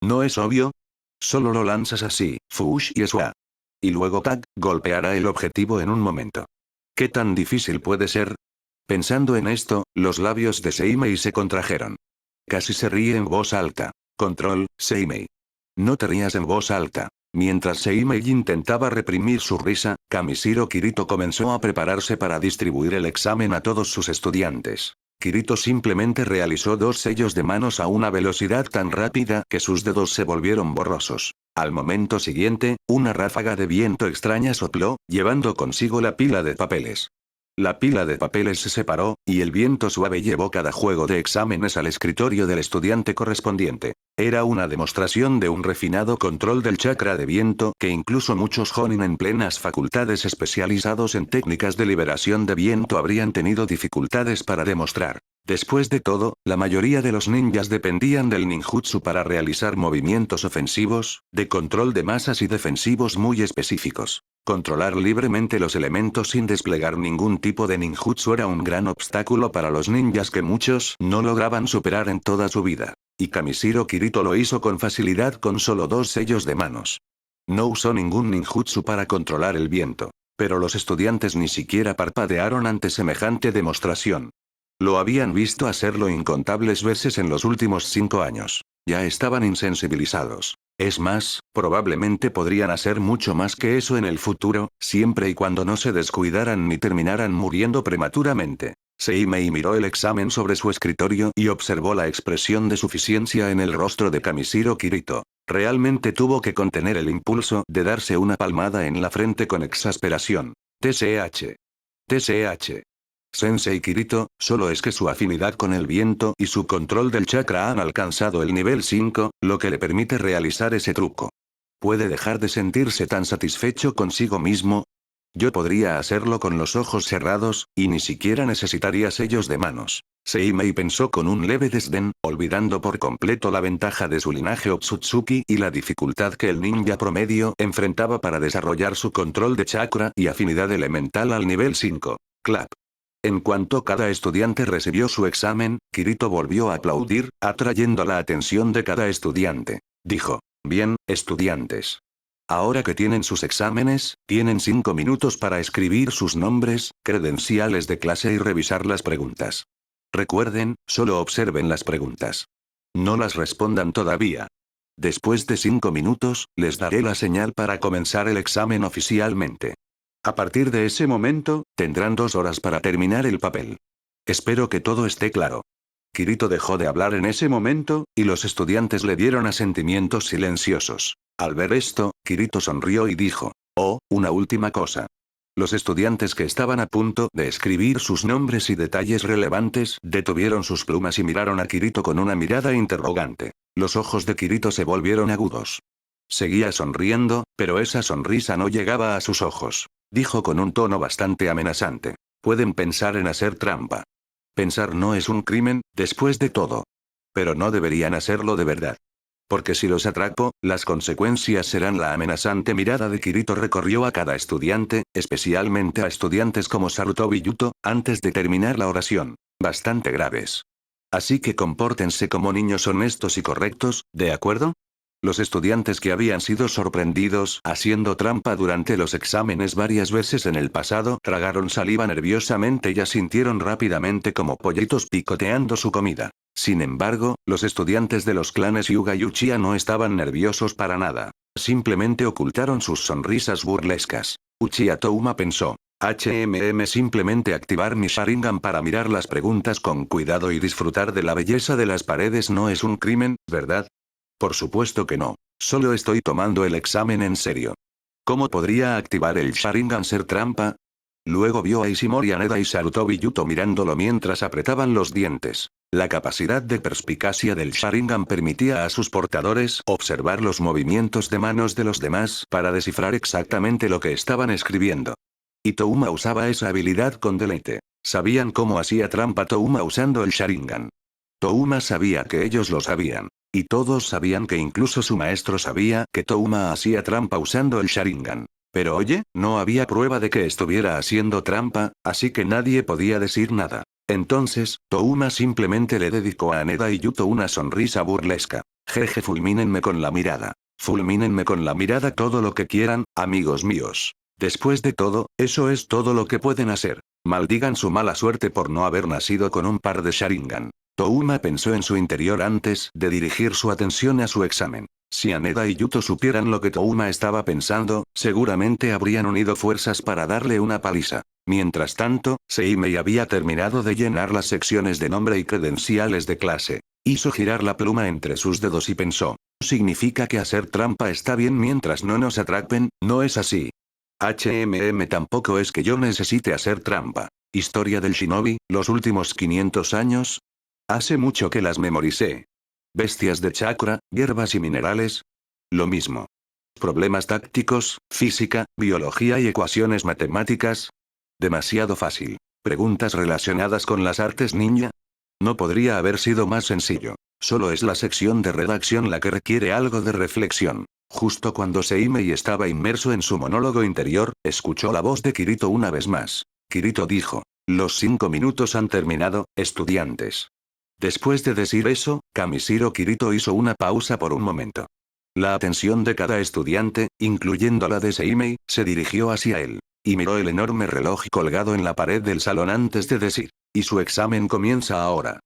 ¿No es obvio? Solo lo lanzas así, fush y swaa. Y luego tag, golpeará el objetivo en un momento. ¿Qué tan difícil puede ser? Pensando en esto, los labios de Seimei se contrajeron. Casi se ríe en voz alta. Control, Seimei. No te rías en voz alta. Mientras Seimei intentaba reprimir su risa, Kamishiro Kirito comenzó a prepararse para distribuir el examen a todos sus estudiantes. Kirito simplemente realizó 2 sellos de manos a una velocidad tan rápida que sus dedos se volvieron borrosos. Al momento siguiente, una ráfaga de viento extraña sopló, llevando consigo la pila de papeles. La pila de papeles se separó, y el viento suave llevó cada juego de exámenes al escritorio del estudiante correspondiente. Era una demostración de un refinado control del chakra de viento que incluso muchos Jonin en plenas facultades especializados en técnicas de liberación de viento habrían tenido dificultades para demostrar. Después de todo, la mayoría de los ninjas dependían del ninjutsu para realizar movimientos ofensivos, de control de masas y defensivos muy específicos. Controlar libremente los elementos sin desplegar ningún tipo de ninjutsu era un gran obstáculo para los ninjas que muchos no lograban superar en toda su vida. Y Kamishiro Kirito lo hizo con facilidad con solo 2 sellos de manos. No usó ningún ninjutsu para controlar el viento. Pero los estudiantes ni siquiera parpadearon ante semejante demostración. Lo habían visto hacerlo incontables veces en los últimos 5 años. Ya estaban insensibilizados. Es más, probablemente podrían hacer mucho más que eso en el futuro, siempre y cuando no se descuidaran ni terminaran muriendo prematuramente. Seimei miró el examen sobre su escritorio y observó la expresión de suficiencia en el rostro de Kamishiro Kirito. Realmente tuvo que contener el impulso de darse una palmada en la frente con exasperación. TCH. TCH. Sensei Kirito, solo es que su afinidad con el viento y su control del chakra han alcanzado el nivel 5, lo que le permite realizar ese truco. ¿Puede dejar de sentirse tan satisfecho consigo mismo? Yo podría hacerlo con los ojos cerrados, y ni siquiera necesitaría sellos de manos. Seimei pensó con un leve desdén, olvidando por completo la ventaja de su linaje Otsutsuki y la dificultad que el ninja promedio enfrentaba para desarrollar su control de chakra y afinidad elemental al nivel 5. Clap. En cuanto cada estudiante recibió su examen, Kirito volvió a aplaudir, atrayendo la atención de cada estudiante. Dijo: bien, estudiantes. Ahora que tienen sus exámenes, tienen 5 minutos para escribir sus nombres, credenciales de clase y revisar las preguntas. Recuerden, solo observen las preguntas. No las respondan todavía. Después de 5 minutos, les daré la señal para comenzar el examen oficialmente. A partir de ese momento, tendrán 2 horas para terminar el papel. Espero que todo esté claro. Kirito dejó de hablar en ese momento, y los estudiantes le dieron asentimientos silenciosos. Al ver esto, Kirito sonrió y dijo: oh, una última cosa. Los estudiantes que estaban a punto de escribir sus nombres y detalles relevantes detuvieron sus plumas y miraron a Kirito con una mirada interrogante. Los ojos de Kirito se volvieron agudos. Seguía sonriendo, pero esa sonrisa no llegaba a sus ojos. Dijo con un tono bastante amenazante: pueden pensar en hacer trampa. Pensar no es un crimen, después de todo. Pero no deberían hacerlo de verdad. Porque si los atrapo, las consecuencias serán. La amenazante mirada de Kirito recorrió a cada estudiante, especialmente a estudiantes como Sarutobi Yuto, antes de terminar la oración. Bastante graves. Así que compórtense como niños honestos y correctos, ¿de acuerdo? Los estudiantes que habían sido sorprendidos haciendo trampa durante los exámenes varias veces en el pasado tragaron saliva nerviosamente y asintieron rápidamente como pollitos picoteando su comida. Sin embargo, los estudiantes de los clanes Hyuga y Uchiha no estaban nerviosos para nada. Simplemente ocultaron sus sonrisas burlescas. Uchiha Touma pensó: simplemente activar mi Sharingan para mirar las preguntas con cuidado y disfrutar de la belleza de las paredes no es un crimen, ¿verdad? Por supuesto que no. Solo estoy tomando el examen en serio. ¿Cómo podría activar el Sharingan ser trampa? Luego vio a Ishimori Haneda y Sarutobi Yuto mirándolo mientras apretaban los dientes. La capacidad de perspicacia del Sharingan permitía a sus portadores observar los movimientos de manos de los demás para descifrar exactamente lo que estaban escribiendo. Y Touma usaba esa habilidad con deleite. Sabían cómo hacía trampa Touma usando el Sharingan. Touma sabía que ellos lo sabían. Y todos sabían que incluso su maestro sabía que Touma hacía trampa usando el Sharingan. Pero oye, no había prueba de que estuviera haciendo trampa, así que nadie podía decir nada. Entonces, Touma simplemente le dedicó a Haneda y Yuto una sonrisa burlesca. Jeje, fulmínenme con la mirada. Fulmínenme con la mirada todo lo que quieran, amigos míos. Después de todo, eso es todo lo que pueden hacer. Maldigan su mala suerte por no haber nacido con un par de Sharingan. Touma pensó en su interior antes de dirigir su atención a su examen. Si Haneda y Yuto supieran lo que Touma estaba pensando, seguramente habrían unido fuerzas para darle una paliza. Mientras tanto, Seimei había terminado de llenar las secciones de nombre y credenciales de clase. Hizo girar la pluma entre sus dedos y pensó. Significa que hacer trampa está bien mientras no nos atrapen, ¿no es así? Tampoco es que yo necesite hacer trampa. Historia del Shinobi, los últimos 500 años. Hace mucho que las memoricé. Bestias de chakra, hierbas y minerales. Lo mismo. Problemas tácticos, física, biología y ecuaciones matemáticas. Demasiado fácil. Preguntas relacionadas con las artes ninja. No podría haber sido más sencillo. Solo es la sección de redacción la que requiere algo de reflexión. Justo cuando Seimei estaba inmerso en su monólogo interior, escuchó la voz de Kirito una vez más. Kirito dijo. Los 5 minutos han terminado, estudiantes. Después de decir eso, Kamishiro Kirito hizo una pausa por un momento. La atención de cada estudiante, incluyendo la de Seimei, se dirigió hacia él. Y miró el enorme reloj colgado en la pared del salón antes de decir. Y su examen comienza ahora.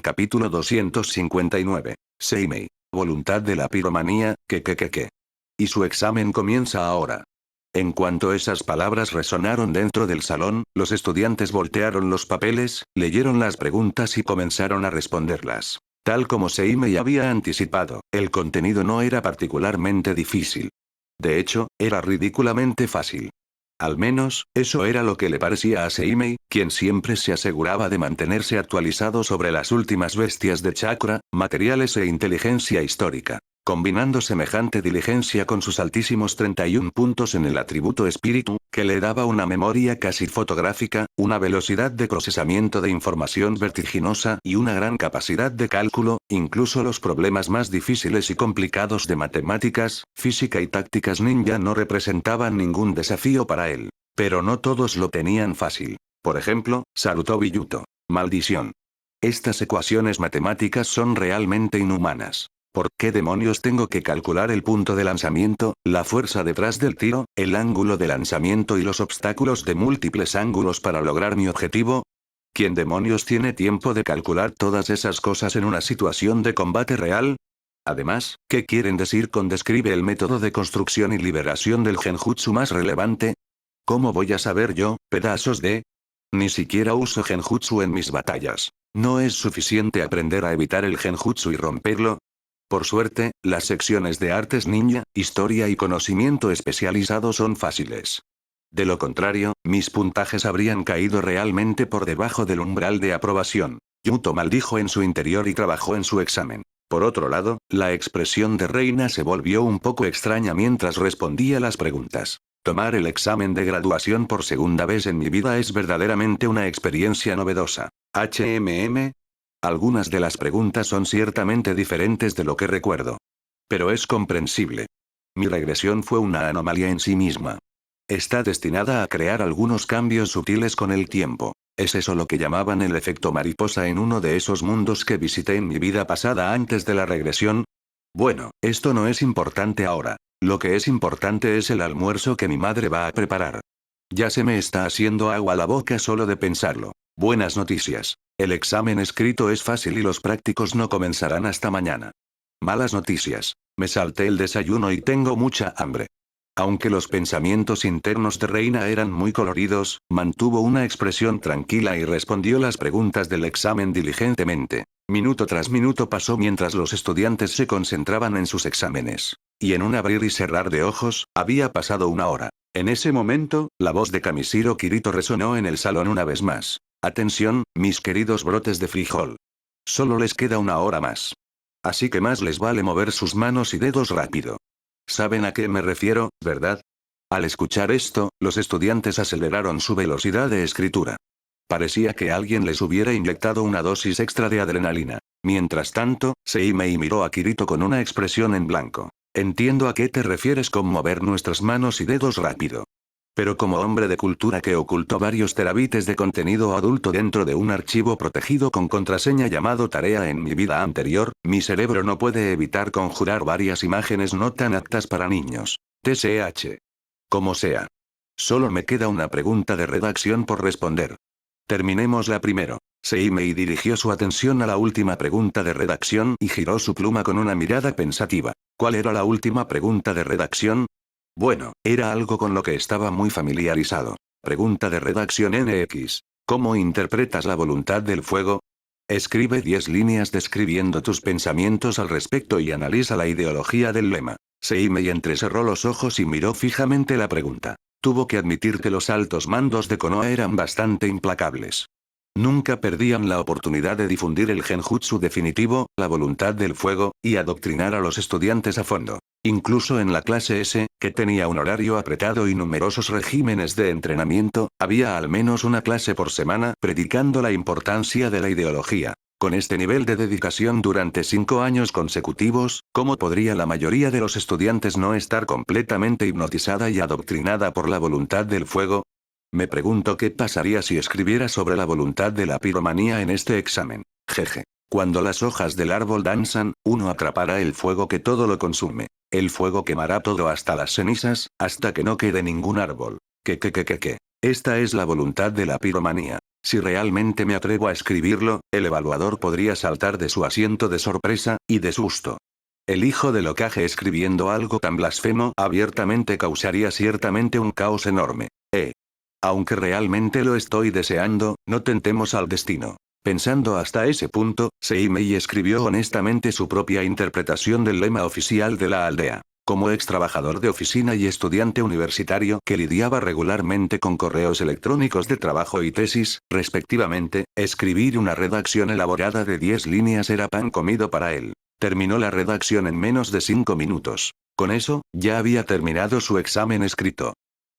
Capítulo 259. Seimei. Voluntad de la piromanía, que. Y su examen comienza ahora. En cuanto esas palabras resonaron dentro del salón, los estudiantes voltearon los papeles, leyeron las preguntas y comenzaron a responderlas. Tal como Seimei había anticipado, el contenido no era particularmente difícil. De hecho, era ridículamente fácil. Al menos, eso era lo que le parecía a Seimei, quien siempre se aseguraba de mantenerse actualizado sobre las últimas bestias de chakra, materiales e inteligencia histórica. Combinando semejante diligencia con sus altísimos 31 puntos en el atributo espíritu, que le daba una memoria casi fotográfica, una velocidad de procesamiento de información vertiginosa y una gran capacidad de cálculo, incluso los problemas más difíciles y complicados de matemáticas, física y tácticas ninja no representaban ningún desafío para él. Pero no todos lo tenían fácil. Por ejemplo, Sarutobi Yuto. Maldición. Estas ecuaciones matemáticas son realmente inhumanas. ¿Por qué demonios tengo que calcular el punto de lanzamiento, la fuerza detrás del tiro, el ángulo de lanzamiento y los obstáculos de múltiples ángulos para lograr mi objetivo? ¿Quién demonios tiene tiempo de calcular todas esas cosas en una situación de combate real? Además, ¿qué quieren decir con describe el método de construcción y liberación del genjutsu más relevante? ¿Cómo voy a saber yo, pedazos de? Ni siquiera uso genjutsu en mis batallas. ¿No es suficiente aprender a evitar el genjutsu y romperlo? Por suerte, las secciones de artes ninja, historia y conocimiento especializado son fáciles. De lo contrario, mis puntajes habrían caído realmente por debajo del umbral de aprobación. Yuto maldijo en su interior y trabajó en su examen. Por otro lado, la expresión de Reina se volvió un poco extraña mientras respondía las preguntas. Tomar el examen de graduación por segunda vez en mi vida es verdaderamente una experiencia novedosa. Algunas de las preguntas son ciertamente diferentes de lo que recuerdo. Pero es comprensible. Mi regresión fue una anomalía en sí misma. Está destinada a crear algunos cambios sutiles con el tiempo. ¿Es eso lo que llamaban el efecto mariposa en uno de esos mundos que visité en mi vida pasada antes de la regresión? Bueno, esto no es importante ahora. Lo que es importante es el almuerzo que mi madre va a preparar. Ya se me está haciendo agua la boca solo de pensarlo. Buenas noticias. El examen escrito es fácil y los prácticos no comenzarán hasta mañana. Malas noticias. Me salté el desayuno y tengo mucha hambre. Aunque los pensamientos internos de Reina eran muy coloridos, mantuvo una expresión tranquila y respondió las preguntas del examen diligentemente. Minuto tras minuto pasó mientras los estudiantes se concentraban en sus exámenes. Y en un abrir y cerrar de ojos, había pasado una hora. En ese momento, la voz de Kamishiro Kirito resonó en el salón una vez más. Atención, mis queridos brotes de frijol. Solo les queda una hora más. Así que más les vale mover sus manos y dedos rápido. ¿Saben a qué me refiero, verdad? Al escuchar esto, los estudiantes aceleraron su velocidad de escritura. Parecía que alguien les hubiera inyectado una dosis extra de adrenalina. Mientras tanto, Seimei miró a Kirito con una expresión en blanco. Entiendo a qué te refieres con mover nuestras manos y dedos rápido. Pero como hombre de cultura que ocultó varios terabytes de contenido adulto dentro de un archivo protegido con contraseña llamado tarea en mi vida anterior, mi cerebro no puede evitar conjurar varias imágenes no tan aptas para niños. TSH. Como sea. Solo me queda una pregunta de redacción por responder. Terminémosla primero. Seimei dirigió su atención a la última pregunta de redacción y giró su pluma con una mirada pensativa. ¿Cuál era la última pregunta de redacción? Bueno, era algo con lo que estaba muy familiarizado. Pregunta de redacción NX. ¿Cómo interpretas la voluntad del fuego? Escribe 10 líneas describiendo tus pensamientos al respecto y analiza la ideología del lema. Seimei entrecerró los ojos y miró fijamente la pregunta. Tuvo que admitir que los altos mandos de Konoha eran bastante implacables. Nunca perdían la oportunidad de difundir el genjutsu definitivo, la voluntad del fuego, y adoctrinar a los estudiantes a fondo. Incluso en la clase S, que tenía un horario apretado y numerosos regímenes de entrenamiento, había al menos una clase por semana predicando la importancia de la ideología. Con este nivel de dedicación durante 5 años consecutivos, ¿cómo podría la mayoría de los estudiantes no estar completamente hipnotizada y adoctrinada por la voluntad del fuego? Me pregunto qué pasaría si escribiera sobre la voluntad de la piromanía en este examen. Jeje. Cuando las hojas del árbol danzan, uno atrapará el fuego que todo lo consume. El fuego quemará todo hasta las cenizas, hasta que no quede ningún árbol. ¿Qué? Esta es la voluntad de la piromanía. Si realmente me atrevo a escribirlo, el evaluador podría saltar de su asiento de sorpresa y de susto. El hijo del Hokage escribiendo algo tan blasfemo abiertamente causaría ciertamente un caos enorme. Aunque realmente lo estoy deseando, no tentemos al destino. Pensando hasta ese punto, Seimei escribió honestamente su propia interpretación del lema oficial de la aldea. Como ex trabajador de oficina y estudiante universitario que lidiaba regularmente con correos electrónicos de trabajo y tesis, respectivamente, escribir una redacción elaborada de 10 líneas era pan comido para él. Terminó la redacción en menos de 5 minutos. Con eso, ya había terminado su examen escrito.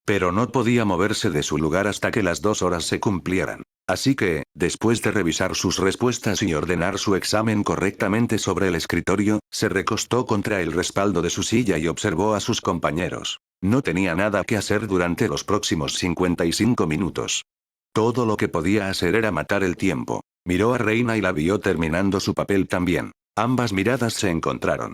Pero no podía moverse de su lugar hasta que las 2 horas se cumplieran. Así que, después de revisar sus respuestas y ordenar su examen correctamente sobre el escritorio, se recostó contra el respaldo de su silla y observó a sus compañeros. No tenía nada que hacer durante los próximos 55 minutos. Todo lo que podía hacer era matar el tiempo. Miró a Reina y la vio terminando su papel también. Ambas miradas se encontraron.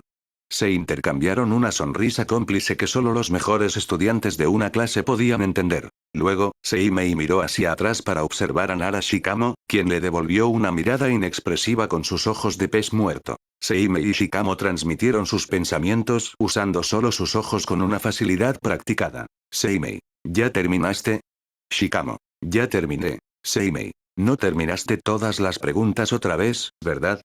Se intercambiaron una sonrisa cómplice que solo los mejores estudiantes de una clase podían entender. Luego, Seimei miró hacia atrás para observar a Nara Shikamo, quien le devolvió una mirada inexpresiva con sus ojos de pez muerto. Seimei y Shikamo transmitieron sus pensamientos usando solo sus ojos con una facilidad practicada. Seimei, ¿ya terminaste? Shikamo, ya terminé. Seimei, no terminaste todas las preguntas otra vez, ¿verdad?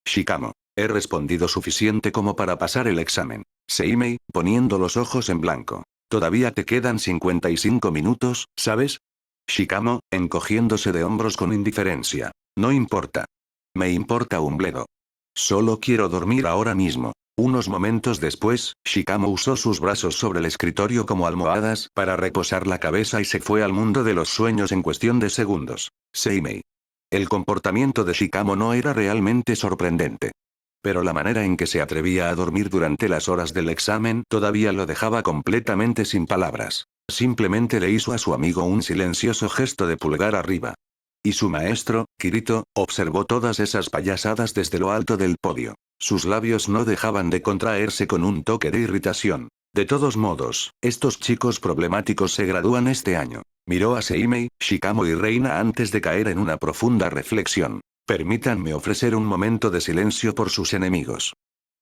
Shikamo, he respondido suficiente como para pasar el examen. Seimei, poniendo los ojos en blanco. Todavía te quedan 55 minutos, ¿sabes? Shikamo, encogiéndose de hombros con indiferencia. No importa. Me importa un bledo. Solo quiero dormir ahora mismo. Unos momentos después, Shikamo usó sus brazos sobre el escritorio como almohadas para reposar la cabeza y se fue al mundo de los sueños en cuestión de segundos. Seimei. El comportamiento de Shikamo no era realmente sorprendente. Pero la manera en que se atrevía a dormir durante las horas del examen todavía lo dejaba completamente sin palabras. Simplemente le hizo a su amigo un silencioso gesto de pulgar arriba. Y su maestro, Kirito, observó todas esas payasadas desde lo alto del podio. Sus labios no dejaban de contraerse con un toque de irritación. De todos modos, estos chicos problemáticos se gradúan este año. Miró a Seimei, Shikamo y Reina antes de caer en una profunda reflexión. Permítanme ofrecer un momento de silencio por sus enemigos.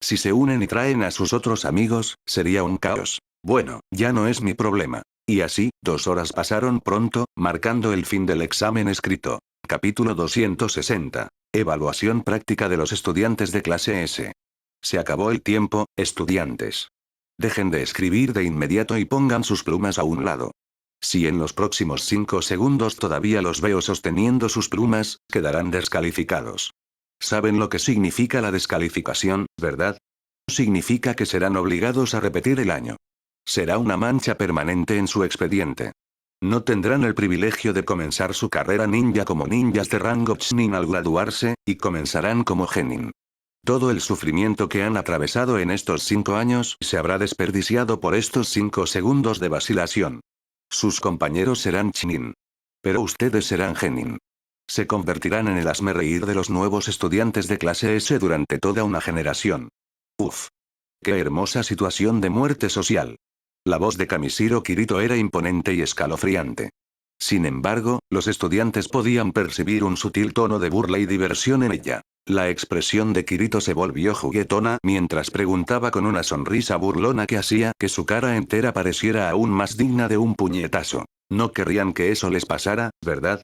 Si se unen y traen a sus otros amigos, sería un caos. Bueno, ya no es mi problema. Y así, 2 horas pasaron pronto, marcando el fin del examen escrito. Capítulo 260. Evaluación práctica de los estudiantes de clase S. Se acabó el tiempo, estudiantes. Dejen de escribir de inmediato y pongan sus plumas a un lado. Si en los próximos 5 segundos todavía los veo sosteniendo sus plumas, quedarán descalificados. ¿Saben lo que significa la descalificación, verdad? Significa que serán obligados a repetir el año. Será una mancha permanente en su expediente. No tendrán el privilegio de comenzar su carrera ninja como ninjas de rango Chunin al graduarse, y comenzarán como genin. Todo el sufrimiento que han atravesado en estos 5 años se habrá desperdiciado por estos 5 segundos de vacilación. Sus compañeros serán Chunin. Pero ustedes serán genin. Se convertirán en el hazmerreír de los nuevos estudiantes de clase S durante toda una generación. Uf. Qué hermosa situación de muerte social. La voz de Kamishiro Kirito era imponente y escalofriante. Sin embargo, los estudiantes podían percibir un sutil tono de burla y diversión en ella. La expresión de Kirito se volvió juguetona mientras preguntaba con una sonrisa burlona que hacía que su cara entera pareciera aún más digna de un puñetazo. No querrían que eso les pasara, ¿verdad?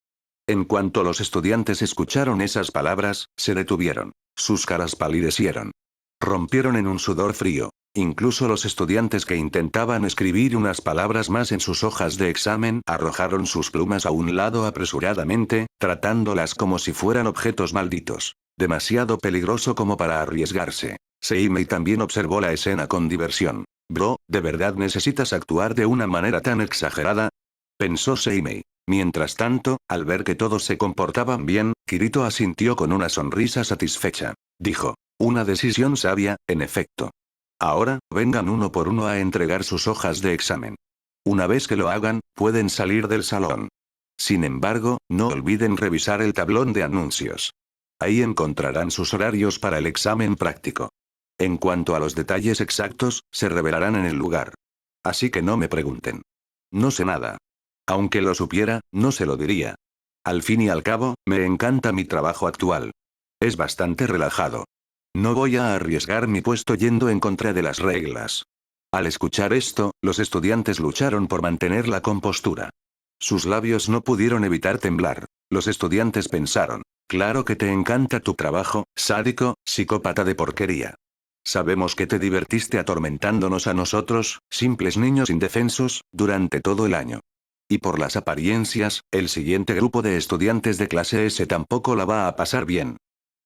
En cuanto los estudiantes escucharon esas palabras, se detuvieron. Sus caras palidecieron. Rompieron en un sudor frío. Incluso los estudiantes que intentaban escribir unas palabras más en sus hojas de examen arrojaron sus plumas a un lado apresuradamente, tratándolas como si fueran objetos malditos. Demasiado peligroso como para arriesgarse. Seimei también observó la escena con diversión. Bro, ¿de verdad necesitas actuar de una manera tan exagerada? Pensó Seimei. Mientras tanto, al ver que todos se comportaban bien, Kirito asintió con una sonrisa satisfecha. Dijo. Una decisión sabia, en efecto. Ahora, vengan uno por uno a entregar sus hojas de examen. Una vez que lo hagan, pueden salir del salón. Sin embargo, no olviden revisar el tablón de anuncios. Ahí encontrarán sus horarios para el examen práctico. En cuanto a los detalles exactos, se revelarán en el lugar. Así que no me pregunten. No sé nada. Aunque lo supiera, no se lo diría. Al fin y al cabo, me encanta mi trabajo actual. Es bastante relajado. No voy a arriesgar mi puesto yendo en contra de las reglas. Al escuchar esto, los estudiantes lucharon por mantener la compostura. Sus labios no pudieron evitar temblar. Los estudiantes pensaron, claro que te encanta tu trabajo, sádico, psicópata de porquería. Sabemos que te divertiste atormentándonos a nosotros, simples niños indefensos, durante todo el año. Y por las apariencias, el siguiente grupo de estudiantes de clase S tampoco la va a pasar bien.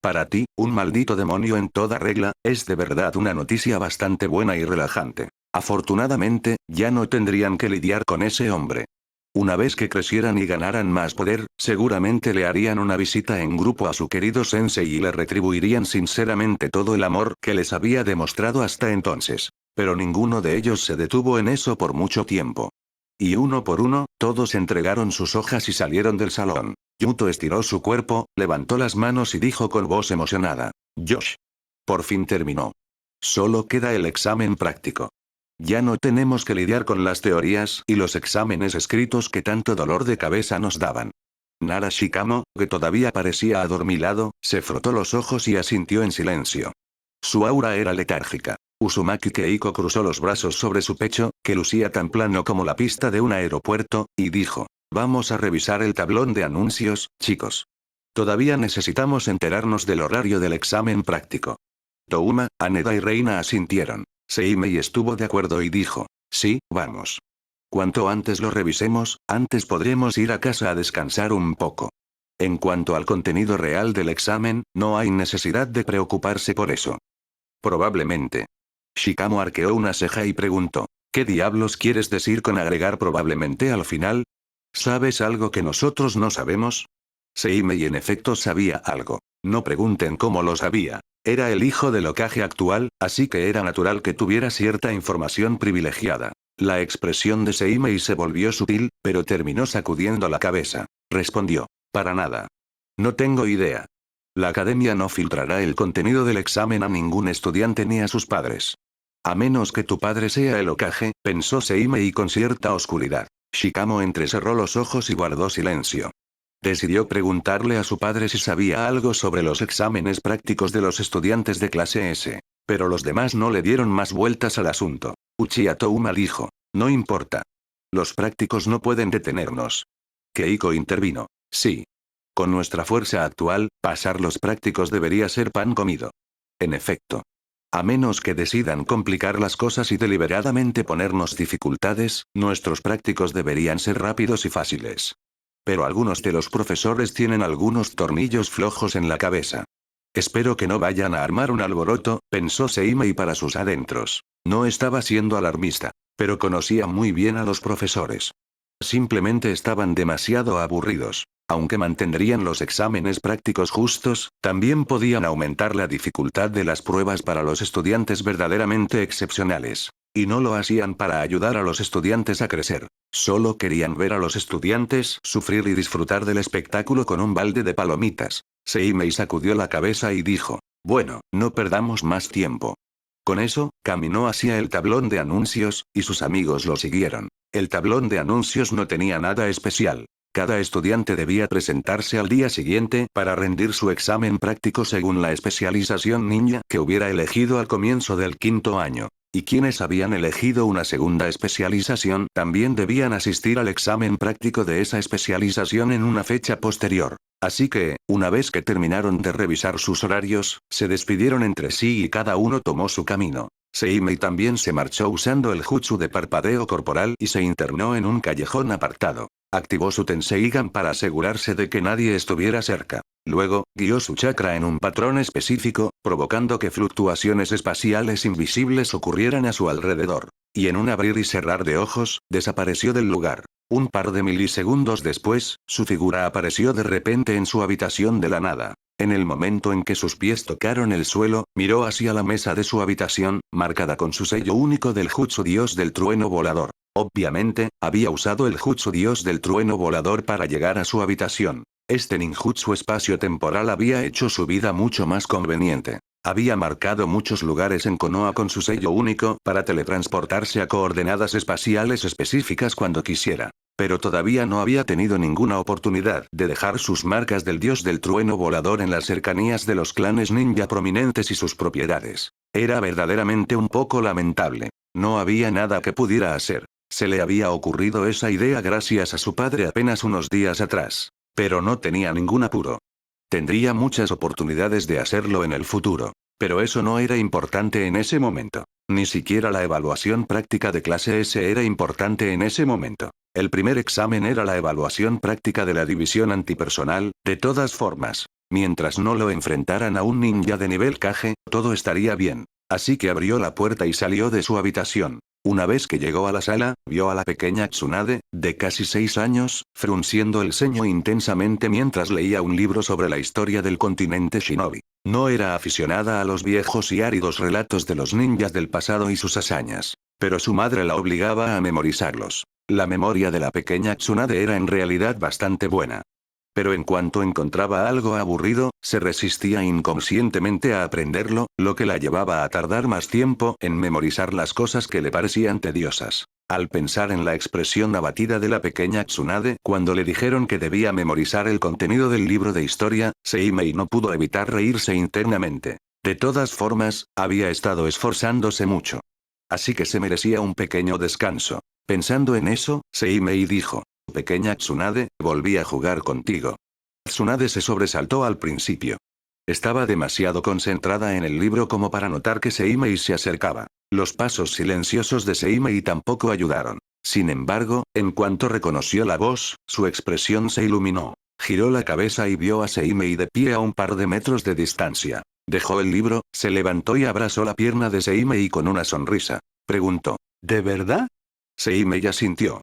Para ti, un maldito demonio en toda regla, es de verdad una noticia bastante buena y relajante. Afortunadamente, ya no tendrían que lidiar con ese hombre. Una vez que crecieran y ganaran más poder, seguramente le harían una visita en grupo a su querido sensei y le retribuirían sinceramente todo el amor que les había demostrado hasta entonces. Pero ninguno de ellos se detuvo en eso por mucho tiempo. Y uno por uno, todos entregaron sus hojas y salieron del salón. Yuto estiró su cuerpo, levantó las manos y dijo con voz emocionada. Josh. Por fin terminó. Solo queda el examen práctico. Ya no tenemos que lidiar con las teorías y los exámenes escritos que tanto dolor de cabeza nos daban. Nara Shikamo, que todavía parecía adormilado, se frotó los ojos y asintió en silencio. Su aura era letárgica. Uzumaki Keiko cruzó los brazos sobre su pecho, que lucía tan plano como la pista de un aeropuerto, y dijo. Vamos a revisar el tablón de anuncios, chicos. Todavía necesitamos enterarnos del horario del examen práctico. Touma, Haneda y Reina asintieron. Seimei estuvo de acuerdo y dijo. Sí, vamos. Cuanto antes lo revisemos, antes podremos ir a casa a descansar un poco. En cuanto al contenido real del examen, no hay necesidad de preocuparse por eso. Probablemente. Shikamo arqueó una ceja y preguntó. ¿Qué diablos quieres decir con agregar probablemente al final? ¿Sabes algo que nosotros no sabemos? Seimei en efecto sabía algo. No pregunten cómo lo sabía. Era el hijo del Hokage actual, así que era natural que tuviera cierta información privilegiada. La expresión de Seimei se volvió sutil, pero terminó sacudiendo la cabeza. Respondió. Para nada. No tengo idea. La academia no filtrará el contenido del examen a ningún estudiante ni a sus padres. A menos que tu padre sea el Hokage, pensó Seimei con cierta oscuridad. Shikamo entrecerró los ojos y guardó silencio. Decidió preguntarle a su padre si sabía algo sobre los exámenes prácticos de los estudiantes de clase S. Pero los demás no le dieron más vueltas al asunto. Uchiha Touma dijo. No importa. Los prácticos no pueden detenernos. Keiko intervino. Sí. Con nuestra fuerza actual, pasar los prácticos debería ser pan comido. En efecto. A menos que decidan complicar las cosas y deliberadamente ponernos dificultades, nuestros prácticos deberían ser rápidos y fáciles. Pero algunos de los profesores tienen algunos tornillos flojos en la cabeza. Espero que no vayan a armar un alboroto, pensó Seimei para sus adentros. No estaba siendo alarmista, pero conocía muy bien a los profesores. Simplemente estaban demasiado aburridos. Aunque mantendrían los exámenes prácticos justos, también podían aumentar la dificultad de las pruebas para los estudiantes verdaderamente excepcionales. Y no lo hacían para ayudar a los estudiantes a crecer. Solo querían ver a los estudiantes sufrir y disfrutar del espectáculo con un balde de palomitas. Seimei sacudió la cabeza y dijo. Bueno, no perdamos más tiempo. Con eso, caminó hacia el tablón de anuncios, y sus amigos lo siguieron. El tablón de anuncios no tenía nada especial. Cada estudiante debía presentarse al día siguiente para rendir su examen práctico según la especialización ninja que hubiera elegido al comienzo del quinto año. Y quienes habían elegido una segunda especialización también debían asistir al examen práctico de esa especialización en una fecha posterior. Así que, una vez que terminaron de revisar sus horarios, se despidieron entre sí y cada uno tomó su camino. Seimei también se marchó usando el jutsu de parpadeo corporal y se internó en un callejón apartado. Activó su Tenseigan para asegurarse de que nadie estuviera cerca. Luego, guió su chakra en un patrón específico, provocando que fluctuaciones espaciales invisibles ocurrieran a su alrededor. Y en un abrir y cerrar de ojos, desapareció del lugar. Un par de milisegundos después, su figura apareció de repente en su habitación de la nada. En el momento en que sus pies tocaron el suelo, miró hacia la mesa de su habitación, marcada con su sello único del jutsu dios del trueno volador. Obviamente, había usado el jutsu dios del trueno volador para llegar a su habitación. Este ninjutsu espacio-temporal había hecho su vida mucho más conveniente. Había marcado muchos lugares en Konoha con su sello único para teletransportarse a coordenadas espaciales específicas cuando quisiera. Pero todavía no había tenido ninguna oportunidad de dejar sus marcas del dios del trueno volador en las cercanías de los clanes ninja prominentes y sus propiedades. Era verdaderamente un poco lamentable. No había nada que pudiera hacer. Se le había ocurrido esa idea gracias a su padre apenas unos días atrás. Pero no tenía ningún apuro. Tendría muchas oportunidades de hacerlo en el futuro. Pero eso no era importante en ese momento. Ni siquiera la evaluación práctica de clase S era importante en ese momento. El primer examen era la evaluación práctica de la división antipersonal, de todas formas. Mientras no lo enfrentaran a un ninja de nivel Kage, todo estaría bien. Así que abrió la puerta y salió de su habitación. Una vez que llegó a la sala, vio a la pequeña Tsunade, de casi 6 años, frunciendo el ceño intensamente mientras leía un libro sobre la historia del continente Shinobi. No era aficionada a los viejos y áridos relatos de los ninjas del pasado y sus hazañas. Pero su madre la obligaba a memorizarlos. La memoria de la pequeña Tsunade era en realidad bastante buena. Pero en cuanto encontraba algo aburrido, se resistía inconscientemente a aprenderlo, lo que la llevaba a tardar más tiempo en memorizar las cosas que le parecían tediosas. Al pensar en la expresión abatida de la pequeña Tsunade cuando le dijeron que debía memorizar el contenido del libro de historia, Seimei no pudo evitar reírse internamente. De todas formas, había estado esforzándose mucho. Así que se merecía un pequeño descanso. Pensando en eso, Seimei dijo: «Pequeña Tsunade, volví a jugar contigo». Tsunade se sobresaltó al principio. Estaba demasiado concentrada en el libro como para notar que Seimei se acercaba. Los pasos silenciosos de Seimei tampoco ayudaron. Sin embargo, en cuanto reconoció la voz, su expresión se iluminó. Giró la cabeza y vio a Seimei de pie a un par de metros de distancia. Dejó el libro, se levantó y abrazó la pierna de Seimei con una sonrisa. Preguntó: «¿De verdad?» Seimei asintió.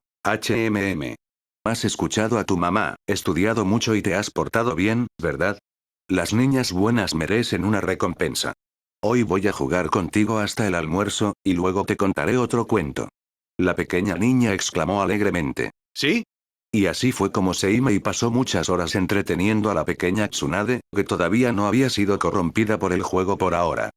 Has escuchado a tu mamá, estudiado mucho y te has portado bien, ¿verdad? Las niñas buenas merecen una recompensa. Hoy voy a jugar contigo hasta el almuerzo, y luego te contaré otro cuento. La pequeña niña exclamó alegremente. ¿Sí? Y así fue como Seimei pasó muchas horas entreteniendo a la pequeña Tsunade, que todavía no había sido corrompida por el juego por ahora.